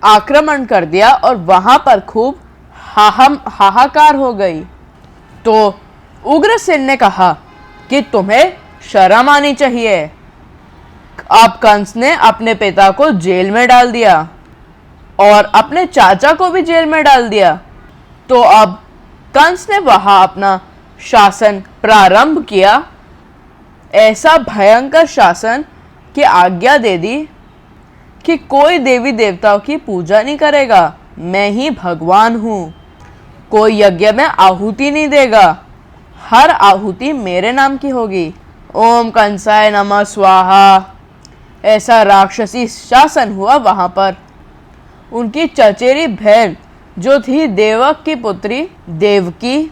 आक्रमण कर दिया और वहां पर खूब हाहाकार हो गई। तो उग्रसेन ने कहा कि तुम्हें शर्म आनी चाहिए। अब कंस ने अपने पिता को जेल में डाल दिया और अपने चाचा को भी जेल में डाल दिया। तो अब कंस ने वहां अपना शासन प्रारंभ किया। ऐसा भयंकर शासन की आज्ञा दे दी कि कोई देवी देवताओं की पूजा नहीं करेगा, मैं ही भगवान हूँ। कोई यज्ञ में आहुति नहीं देगा, हर आहुति मेरे नाम की होगी। ओम कंसाय नमः स्वाहा। ऐसा राक्षसी शासन हुआ वहां पर। उनकी चचेरी बहन जो थी देवक की पुत्री देवकी,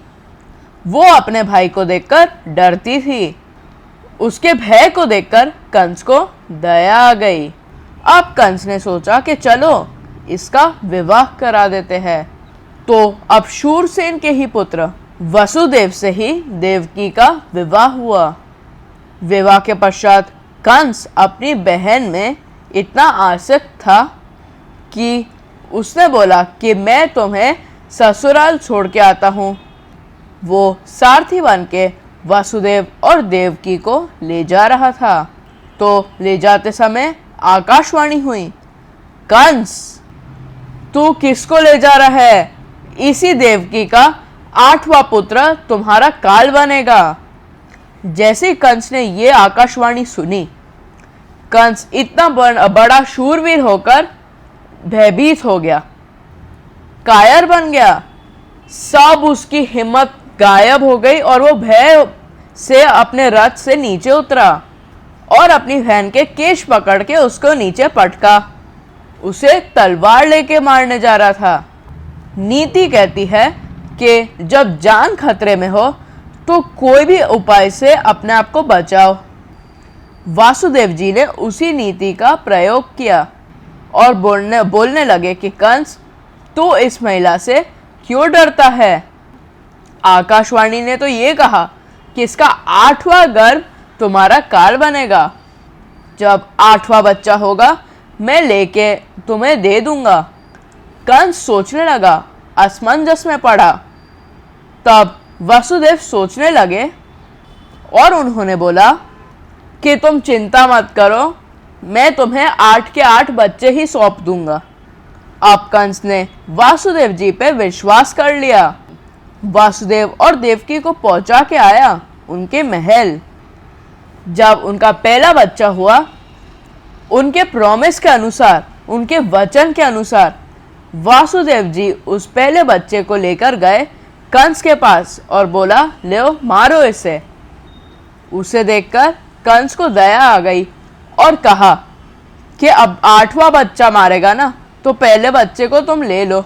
वो अपने भाई को देखकर डरती थी। उसके भय को देखकर कंस को दया आ गई। अब कंस ने सोचा कि चलो इसका विवाह करा देते हैं। तो अब शूरसेन के ही पुत्र वसुदेव से ही देवकी का विवाह हुआ। विवाह के पश्चात कंस अपनी बहन में इतना आसक्त था कि उसने बोला कि मैं तुम्हें ससुराल छोड़ के आता हूँ। वो सारथी बन के वासुदेव और देवकी को ले जा रहा था। तो ले जाते समय आकाशवाणी हुई, कंस तू किसको ले जा रहा है? इसी देवकी का 8वां पुत्र तुम्हारा काल बनेगा। जैसे कंस ने ये आकाशवाणी सुनी, कंस इतना बड़ा शूरवीर होकर भयभीत हो गया, कायर बन गया। सब उसकी हिम्मत गायब हो गई और वो भय से अपने रथ से नीचे उतरा और अपनी बहन के केश पकड़ के उसको नीचे पटका। उसे तलवार लेके मारने जा रहा था। नीति कहती है कि जब जान खतरे में हो तो कोई भी उपाय से अपने आप को बचाओ। वासुदेव जी ने उसी नीति का प्रयोग किया और बोलने लगे कि कंस तू इस महिला से क्यों डरता है? आकाशवाणी ने तो ये कहा कि इसका 8वां गर्भ तुम्हारा काल बनेगा। जब 8वां बच्चा होगा मैं लेके तुम्हें दे दूंगा। कंस सोचने लगा, असमंजस में पड़ा। तब वासुदेव सोचने लगे और उन्होंने बोला कि तुम चिंता मत करो, मैं तुम्हें 8 के 8 बच्चे ही सौंप दूंगा। अब कंस ने वासुदेव जी पे विश्वास कर लिया। वासुदेव और देवकी को पहुंचा के आया उनके महल। जब उनका पहला बच्चा हुआ, उनके प्रॉमिस के अनुसार, उनके वचन के अनुसार वासुदेव जी उस पहले बच्चे को लेकर गए कंस के पास और बोला, ले मारो इसे। उसे देखकर कंस को दया आ गई और कहा कि अब 8वां बच्चा मारेगा ना, तो पहले बच्चे को तुम ले लो।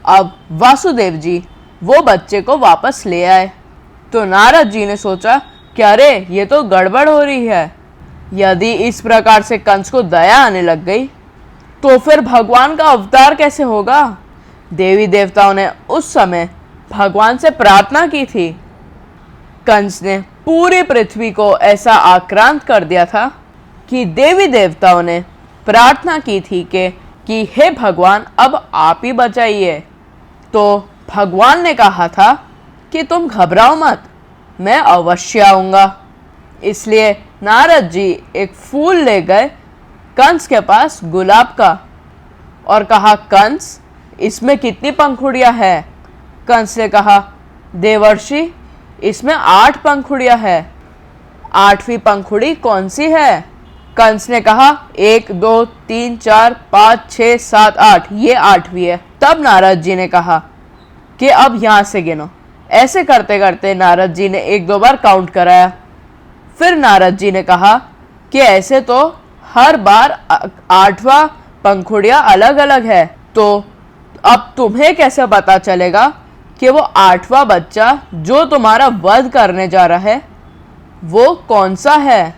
अब वासुदेव जी वो बच्चे को वापस ले आए। तो नारद जी ने सोचा कि अरे ये तो गड़बड़ हो रही है। यदि इस प्रकार से कंस को दया आने लग गई तो फिर भगवान का अवतार कैसे होगा? देवी देवताओं ने उस समय भगवान से प्रार्थना की थी। कंस ने पूरी पृथ्वी को ऐसा आक्रांत कर दिया था कि देवी देवताओं ने प्रार्थना की थी कि हे भगवान अब आप ही बचाइए। तो भगवान ने कहा था कि तुम घबराओ मत, मैं अवश्य आऊँगा। इसलिए नारद जी एक फूल ले गए कंस के पास, गुलाब का, और कहा, कंस इसमें कितनी पंखुड़ियाँ हैं? कंस ने कहा, देवर्षि इसमें 8 पंखुड़ियाँ हैं। 8वीं पंखुड़ी कौन सी है? कंस ने कहा, 1 2 3 4 5 6 7 8, ये 8वीं है। तब नारद जी ने कहा कि अब यहाँ से गिनो। ऐसे करते करते नारद जी ने 1-2 बार काउंट कराया। फिर नारद जी ने कहा कि ऐसे तो हर बार 8वां पंखुड़ियाँ अलग अलग है, तो अब तुम्हें कैसे पता चलेगा कि वो 8वां बच्चा जो तुम्हारा वध करने जा रहा है वो कौन सा है?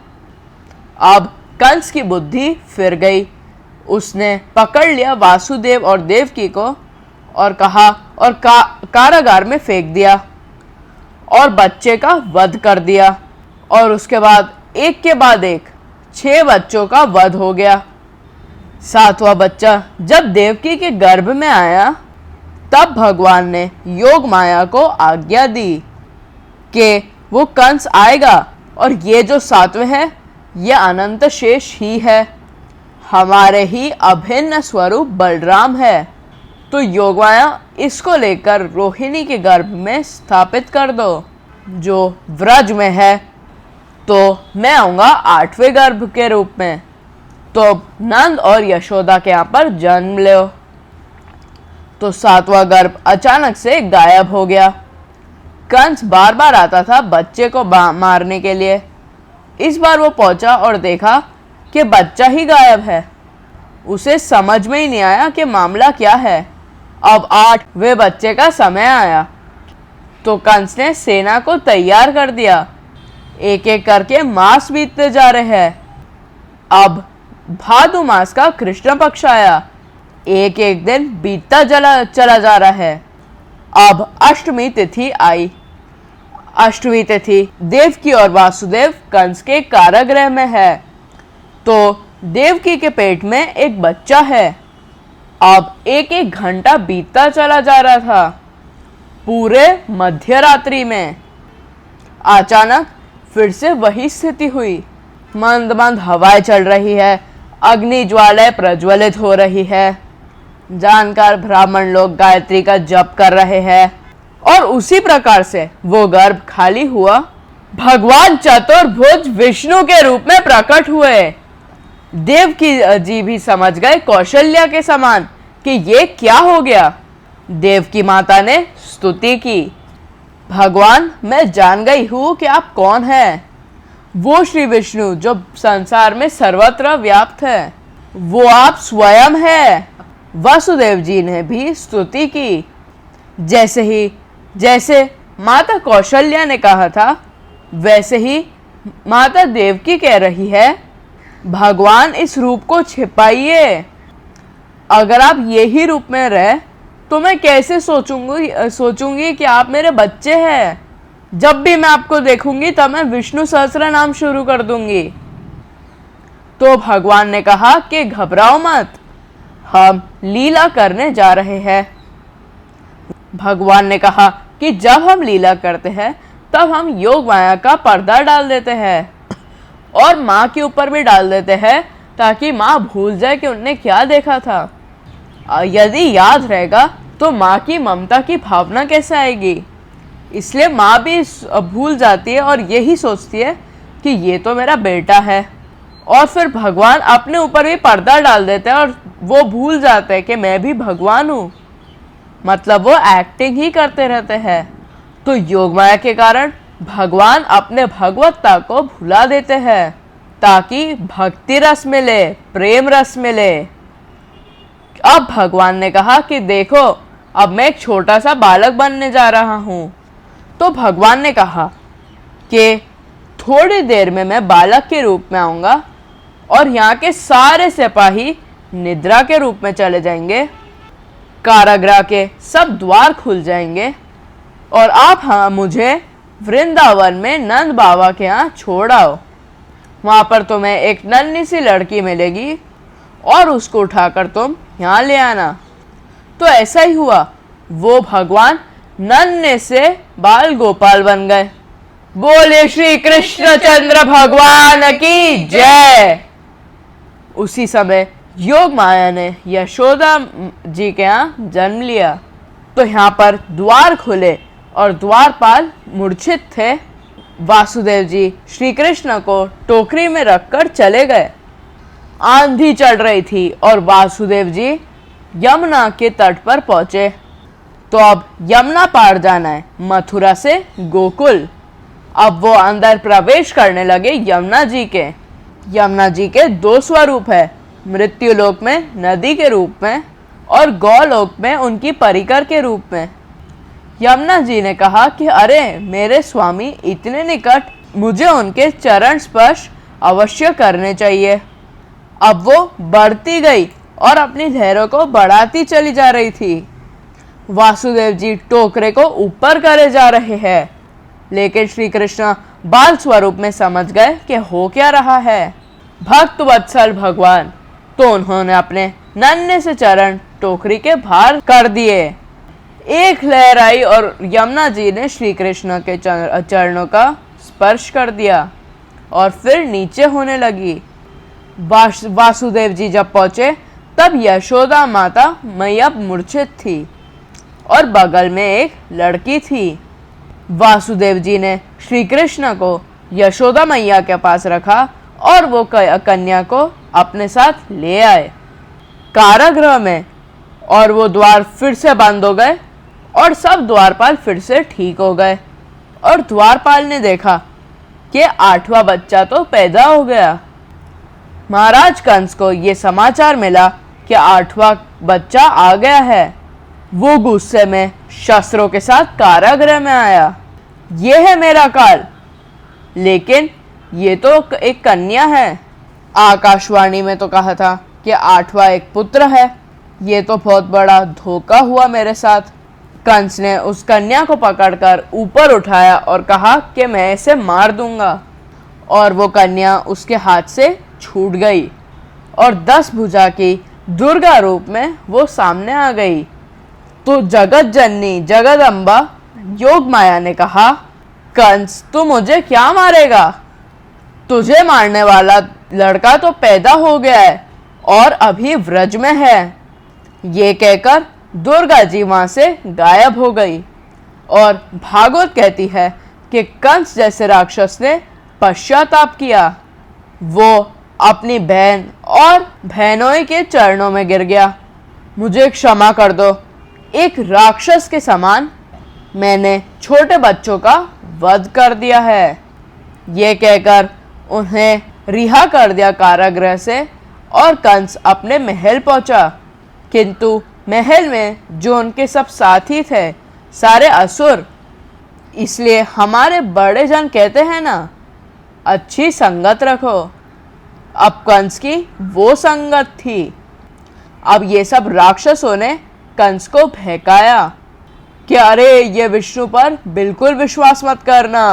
अब कंस की बुद्धि फिर गई। उसने पकड़ लिया वासुदेव और देवकी को और कहा और कारागार में फेंक दिया और बच्चे का वध कर दिया। और उसके बाद एक के बाद एक 6 बच्चों का वध हो गया। 7वां बच्चा जब देवकी के गर्भ में आया तब भगवान ने योग माया को आज्ञा दी कि वो कंस आएगा और ये जो 7वें है ये अनंत शेष ही है, हमारे ही अभिन्न स्वरूप बलराम है। तो योग माया इसको लेकर रोहिणी के गर्भ में स्थापित कर दो जो व्रज में है। तो मैं आऊँगा 8वें गर्भ के रूप में। तो नंद और यशोदा के यहाँ पर जन्म लो। तो 7वां गर्भ अचानक से गायब हो गया। कंस बार बार आता था बच्चे को मारने के लिए। इस बार वो पहुंचा और देखा कि बच्चा ही गायब है। उसे समझ में ही नहीं आया कि मामला क्या है। अब 8वें बच्चे का समय आया तो कंस ने सेना को तैयार कर दिया। एक एक करके मास बीतते जा रहे हैं। अब भादु मास का कृष्ण पक्ष आया। एक एक दिन बीतता चला जा रहा है। अब अष्टमी तिथि आई। अष्टमी तिथि देवकी और वासुदेव कंस के कारागृह में है। तो देवकी के पेट में एक बच्चा है। अब एक एक घंटा बीतता चला जा रहा था। पूरे मध्य रात्रि में। अचानक फिर से वही स्थिति हुई। मंद मंद हवाएं चल रही है, अग्नि ज्वालाएं प्रज्वलित हो रही है। जानकार ब्राह्मण लोग गायत्री का जप कर रहे हैं और उसी प्रकार से वो गर्भ खाली हुआ। भगवान चतुर्भुज विष्णु के रूप में प्रकट हुए। देवकी जी भी समझ गए कौशल्या के समान कि ये क्या हो गया। देवकी माता ने स्तुति की, भगवान मैं जान गई हूँ कि आप कौन हैं। वो श्री विष्णु जो संसार में सर्वत्र व्याप्त है, वो आप स्वयं हैं। वासुदेव जी ने भी स्तुति की। जैसे माता कौशल्या ने कहा था, वैसे ही माता देवकी कह रही है, भगवान इस रूप को छिपाइए। अगर आप यही रूप में रहे तो मैं कैसे सोचूंगी कि आप मेरे बच्चे हैं। जब भी मैं आपको देखूंगी तब मैं विष्णु सहस्त्र नाम शुरू कर दूंगी। तो भगवान ने कहा कि घबराओ मत, हम लीला करने जा रहे हैं। भगवान ने कहा कि जब हम लीला करते हैं तब हम योग माया का पर्दा डाल देते हैं और माँ के ऊपर भी डाल देते हैं, ताकि माँ भूल जाए कि उनने क्या देखा था। यदि याद रहेगा तो माँ की ममता की भावना कैसे आएगी। इसलिए माँ भी भूल जाती है और यही सोचती है कि ये तो मेरा बेटा है। और फिर भगवान अपने ऊपर भी पर्दा डाल देते हैं और वो भूल जाते हैं कि मैं भी भगवान हूँ। मतलब वो एक्टिंग ही करते रहते हैं। तो योग माया के कारण भगवान अपने भगवत्ता को भुला देते हैं, ताकि भक्ति रस मिले, प्रेम रस मिले। अब भगवान ने कहा कि देखो, अब मैं एक छोटा सा बालक बनने जा रहा हूँ। तो भगवान ने कहा कि थोड़ी देर में मैं बालक के रूप में आऊँगा और यहाँ के सारे सिपाही निद्रा के रूप में चले जाएंगे। कारागृह के सब द्वार खुल जाएंगे और आप मुझे वृंदावन में नंद बाबा के यहाँ छोड़ आओ। वहाँ पर तुम्हें एक नन्ही सी लड़की मिलेगी और उसको उठाकर तुम यहाँ ले आना। तो ऐसा ही हुआ। वो भगवान नन्हे से बाल गोपाल बन गए। बोले श्री कृष्ण चंद्र भगवान की जय। उसी समय योग माया ने यशोदा जी के यहाँ जन्म लिया। तो यहाँ पर द्वार खुले और द्वारपाल मूर्छित थे। वासुदेव जी श्री कृष्ण को टोकरी में रखकर चले गए। आंधी चल रही थी और वासुदेव जी यमुना के तट पर पहुंचे। तो अब यमुना पार जाना है, मथुरा से गोकुल। अब वो अंदर प्रवेश करने लगे यमुना जी के। यमुना जी के दो स्वरूप है, मृत्युलोक में नदी के रूप में और गौलोक में उनकी परिकर के रूप में। यमुना जी ने कहा कि अरे मेरे स्वामी इतने निकट, मुझे उनके चरण स्पर्श अवश्य करने चाहिए। अब वो बढ़ती गई और अपनी लहरों को बढ़ाती चली जा रही थी। वासुदेव जी टोकरे को ऊपर करे जा रहे हैं, लेकिन श्री कृष्ण बाल स्वरूप में समझ गए कि हो क्या रहा है। भक्त वत्सल भगवान, तो उन्होंने अपने नन्हे से चरण टोकरी के बाहर कर दिए। एक लहर आई और यमुना जी ने श्री कृष्ण के चरणों का स्पर्श कर दिया और फिर नीचे होने लगी। वासुदेव जी जब पहुंचे तब यशोदा माता मैया मूर्छित थी और बगल में एक लड़की थी। वासुदेव जी ने श्री कृष्ण को यशोदा मैया के पास रखा और वो कन्या को अपने साथ ले आए कारागृह में। और वो द्वार फिर से बंद हो गए और सब द्वारपाल फिर से ठीक हो गए। और द्वारपाल ने देखा कि 8वां बच्चा तो पैदा हो गया। महाराज कंस को ये समाचार मिला कि 8वां बच्चा आ गया है। वो गुस्से में शस्त्रों के साथ कारागृह में आया। ये है मेरा काल, लेकिन ये तो एक कन्या है। आकाशवाणी में तो कहा था कि 8वां एक पुत्र है। ये तो बहुत बड़ा धोखा हुआ मेरे साथ। कंस ने उस कन्या को पकड़कर ऊपर उठाया और कहा कि मैं इसे मार दूंगा। और वो कन्या उसके हाथ से छूट गई और 10 भुजा की दुर्गा रूप में वो सामने आ गई। तो जगत जननी जगदम्बा योग माया ने कहा, कंस तू मुझे क्या मारेगा? तुझे मारने वाला लड़का तो पैदा हो गया है और अभी व्रज में है। ये कहकर दुर्गा जी वहां से गायब हो गई। और भागवत कहती है कि कंस जैसे राक्षस ने पश्चाताप किया। वो अपनी बहन और बहनोई के चरणों में गिर गया। मुझे क्षमा कर दो, एक राक्षस के समान मैंने छोटे बच्चों का वध कर दिया है। ये कहकर उन्हें रिहा कर दिया कारागृह से और कंस अपने महल पहुंचा। किंतु महल में जो उनके सब साथी थे सारे असुर। इसलिए हमारे बड़े जन कहते हैं ना, अच्छी संगत रखो। अब कंस की वो संगत थी। अब ये सब राक्षसों ने कंस को बहकाया कि अरे ये विष्णु पर बिल्कुल विश्वास मत करना।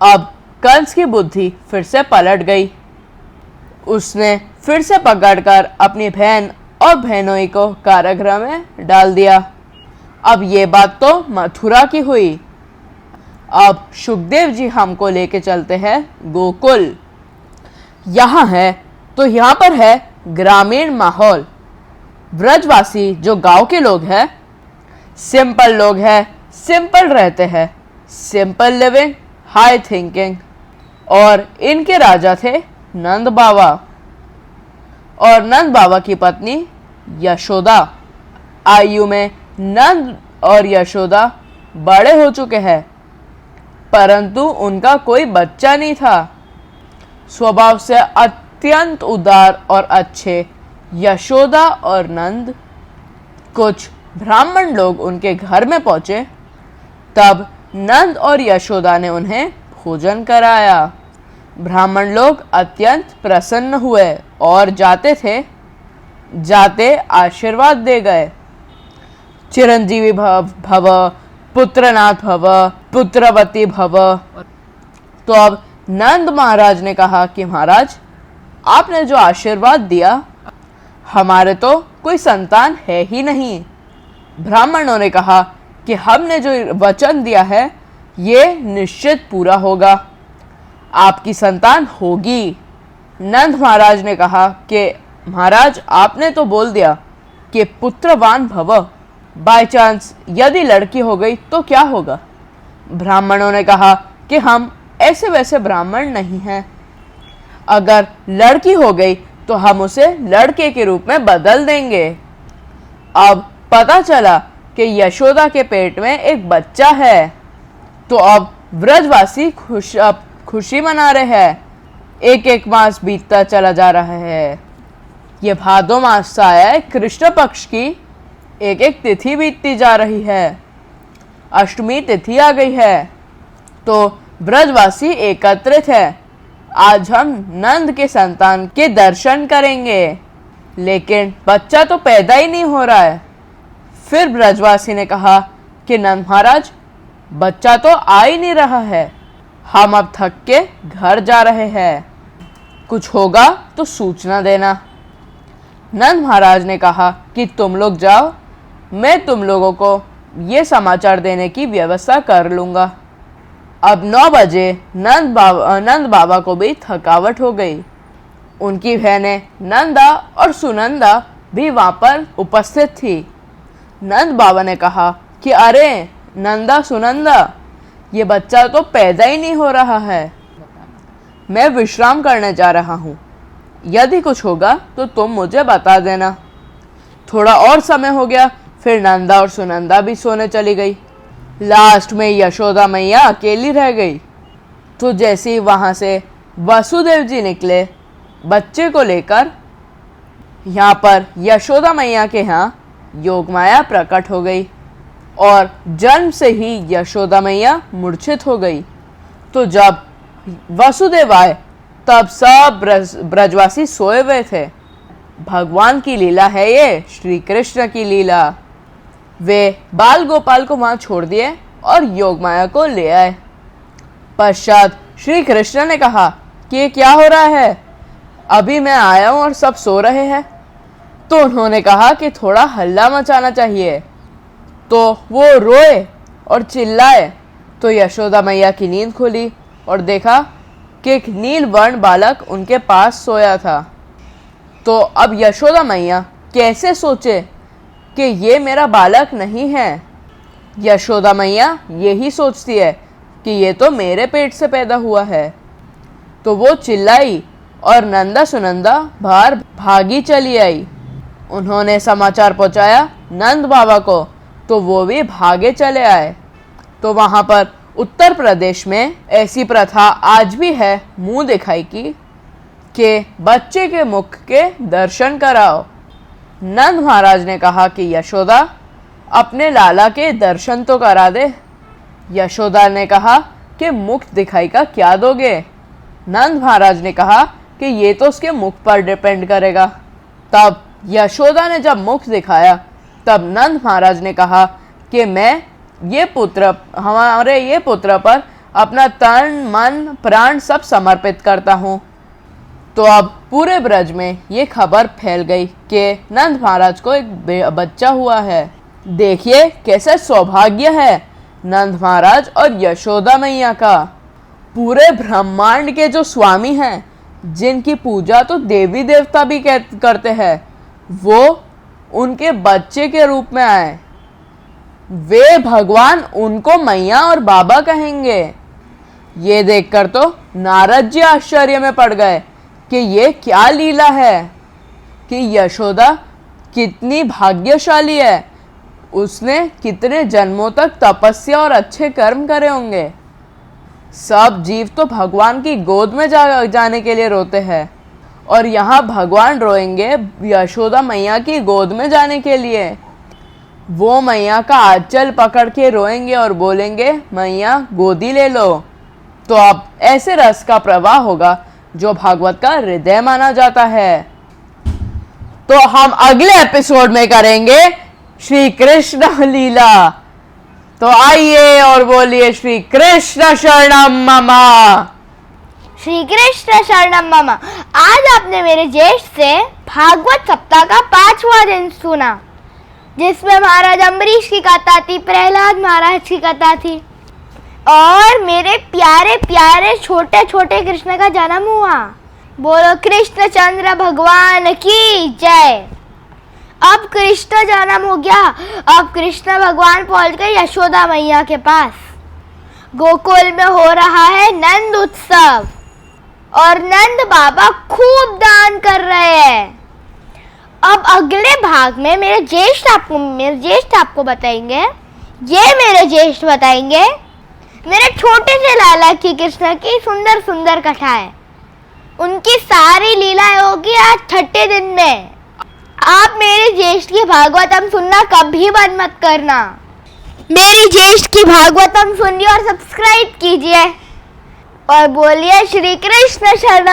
अब कंस की बुद्धि फिर से पलट गई। उसने फिर से पकड़कर अपनी बहन और बहनोई को कारागृह में डाल दिया। अब ये बात तो मथुरा की हुई। अब सुखदेव जी हमको लेके चलते हैं गोकुल। यहाँ है तो यहाँ पर है ग्रामीण माहौल। ब्रजवासी जो गांव के लोग हैं, सिंपल लोग हैं, सिंपल रहते हैं, सिंपल लिविंग, हाई थिंकिंग। और इनके राजा थे नंद बाबा और नंद बाबा की पत्नी यशोदा। आयु में नंद और यशोदा बड़े हो चुके हैं, परंतु उनका कोई बच्चा नहीं था। स्वभाव से अत्यंत उदार और अच्छे यशोदा और नंद, कुछ ब्राह्मण लोग उनके घर में पहुंचे। तब नंद और यशोदा ने उन्हें भोजन कराया। ब्राह्मण लोग अत्यंत प्रसन्न हुए और जाते आशीर्वाद दे गए। चिरंजीवी भव, पुत्रनाथ भव, पुत्रवती भव। तो अब नंद महाराज ने कहा कि महाराज, आपने जो आशीर्वाद दिया, हमारे तो कोई संतान है ही नहीं। ब्राह्मणों ने कहा कि हमने जो वचन दिया है ये निश्चित पूरा होगा, आपकी संतान होगी। नंद महाराज ने कहा कि महाराज, आपने तो बोल दिया कि पुत्रवान भव, बाय चांस यदि लड़की हो गई तो क्या होगा? ब्राह्मणों ने कहा कि हम ऐसे वैसे ब्राह्मण नहीं हैं। अगर लड़की हो गई तो हम उसे लड़के के रूप में बदल देंगे। अब पता चला कि यशोदा के पेट में एक बच्चा है। तो अब ब्रजवासी खुशी मना रहे हैं। एक एक मास बीतता चला जा रहा है। ये भादो मास आया है, कृष्ण पक्ष की एक एक तिथि बीतती जा रही है। अष्टमी तिथि आ गई है। तो ब्रजवासी एकत्रित है। आज हम नंद के संतान के दर्शन करेंगे, लेकिन बच्चा तो पैदा ही नहीं हो रहा है। फिर ब्रजवासी ने कहा कि नंद महाराज, बच्चा तो आ ही नहीं रहा है, हम अब थक के घर जा रहे हैं, कुछ होगा तो सूचना देना। नंद महाराज ने कहा कि तुम लोग जाओ, मैं तुम लोगों को ये समाचार देने की व्यवस्था कर लूँगा। अब 9 बजे नंद बाबा को भी थकावट हो गई। उनकी बहनें नंदा और सुनंदा भी वहाँ पर उपस्थित थी। नंद बाबा ने कहा कि अरे नंदा सुनंदा, ये बच्चा तो पैदा ही नहीं हो रहा है, मैं विश्राम करने जा रहा हूँ, यदि कुछ होगा तो तुम मुझे बता देना। थोड़ा और समय हो गया, फिर नंदा और सुनंदा भी सोने चली गई। लास्ट में यशोदा मैया अकेली रह गई। तो जैसे ही वहाँ से वसुदेव जी निकले बच्चे को लेकर, यहाँ पर यशोदा मैया के यहाँ योगमाया प्रकट हो गई और जन्म से ही यशोदा मैया मूर्छित हो गई। तो जब वसुदेव आए तब सब ब्रजवासी सोए हुए थे। भगवान की लीला है ये, श्री कृष्ण की लीला। वे बाल गोपाल को वहां छोड़ दिए और योगमाया को ले आए। पश्चात श्री कृष्ण ने कहा कि ये क्या हो रहा है, अभी मैं आया हूं और सब सो रहे हैं। तो उन्होंने कहा कि थोड़ा हल्ला मचाना चाहिए। तो वो रोए और चिल्लाए तो यशोदा मैया की नींद खुली और देखा कि एक नील वर्ण बालक उनके पास सोया था। तो अब यशोदा मैया कैसे सोचे कि ये मेरा बालक नहीं है। यशोदा मैया यही सोचती है कि ये तो मेरे पेट से पैदा हुआ है। तो वो चिल्लाई और नंदा सुनंदा बाहर भागी चली आई। उन्होंने समाचार पहुंचाया नंद बाबा को, तो वो भी भागे चले आए। तो वहां पर उत्तर प्रदेश में ऐसी प्रथा आज भी है मुंह दिखाई की कि बच्चे के मुख के दर्शन कराओ। नंद महाराज ने कहा कि यशोदा अपने लाला के दर्शन तो करा दे। यशोदा ने कहा कि मुख दिखाई का क्या दोगे। नंद महाराज ने कहा कि ये तो उसके मुख पर डिपेंड करेगा। तब यशोदा ने जब मुख दिखाया तब नंद महाराज ने कहा कि मैं हमारे ये पुत्र पर अपना तन मन प्राण सब समर्पित करता हूँ। तो अब पूरे ब्रज में ये खबर फैल गई कि नंद महाराज को एक बच्चा हुआ है। देखिए कैसा सौभाग्य है नंद महाराज और यशोदा मैया का। पूरे ब्रह्मांड के जो स्वामी हैं, जिनकी पूजा तो देवी देवता भी करते हैं, वो उनके बच्चे के रूप में आए। वे भगवान उनको मैया और बाबा कहेंगे। ये देखकर तो नारद जी आश्चर्य में पड़ गए कि ये क्या लीला है कि यशोदा कितनी भाग्यशाली है। उसने कितने जन्मों तक तपस्या और अच्छे कर्म करे होंगे। सब जीव तो भगवान की गोद में जाने के लिए रोते हैं और यहाँ भगवान रोएंगे यशोदा मैया की गोद में जाने के लिए। वो मैया का आंचल पकड़ के रोएंगे और बोलेंगे मैया गोदी ले लो। तो अब ऐसे रस का प्रवाह होगा जो भागवत का हृदय माना जाता है। तो हम अगले एपिसोड में करेंगे श्री कृष्ण लीला। तो आइए और बोलिए श्री कृष्ण शरणम मम। श्री कृष्ण शरणम मम। आज आपने मेरे ज्येष्ठ से भागवत सप्ताह का 5वां दिन सुना, जिसमें महाराज अम्बरीश की कथा थी, प्रहलाद महाराज की कथा थी और मेरे प्यारे प्यारे छोटे छोटे कृष्ण का जन्म हुआ। बोलो कृष्णचंद्र भगवान की जय। अब कृष्ण जन्म हो गया। अब कृष्ण भगवान पहुंच गए यशोदा मैया के पास। गोकुल में हो रहा है नंद उत्सव और नंद बाबा खूब दान कर रहे हैं। अब अगले भाग में मेरे ज्येष्ठ आपको बताएंगे, ये मेरे ज्येष्ठ बताएंगे मेरे छोटे से लाला की कृष्ण की सुंदर सुंदर कथाएं। उनकी सारी लीलाएं होगी आज 6ठे दिन में। आप मेरे ज्येष्ठ की भागवतम सुनना कभी बंद मत करना। मेरी ज्येष्ठ की भागवतम सुनिए और सब्सक्राइब कीजिए और बोलिए श्री कृष्ण शरणम।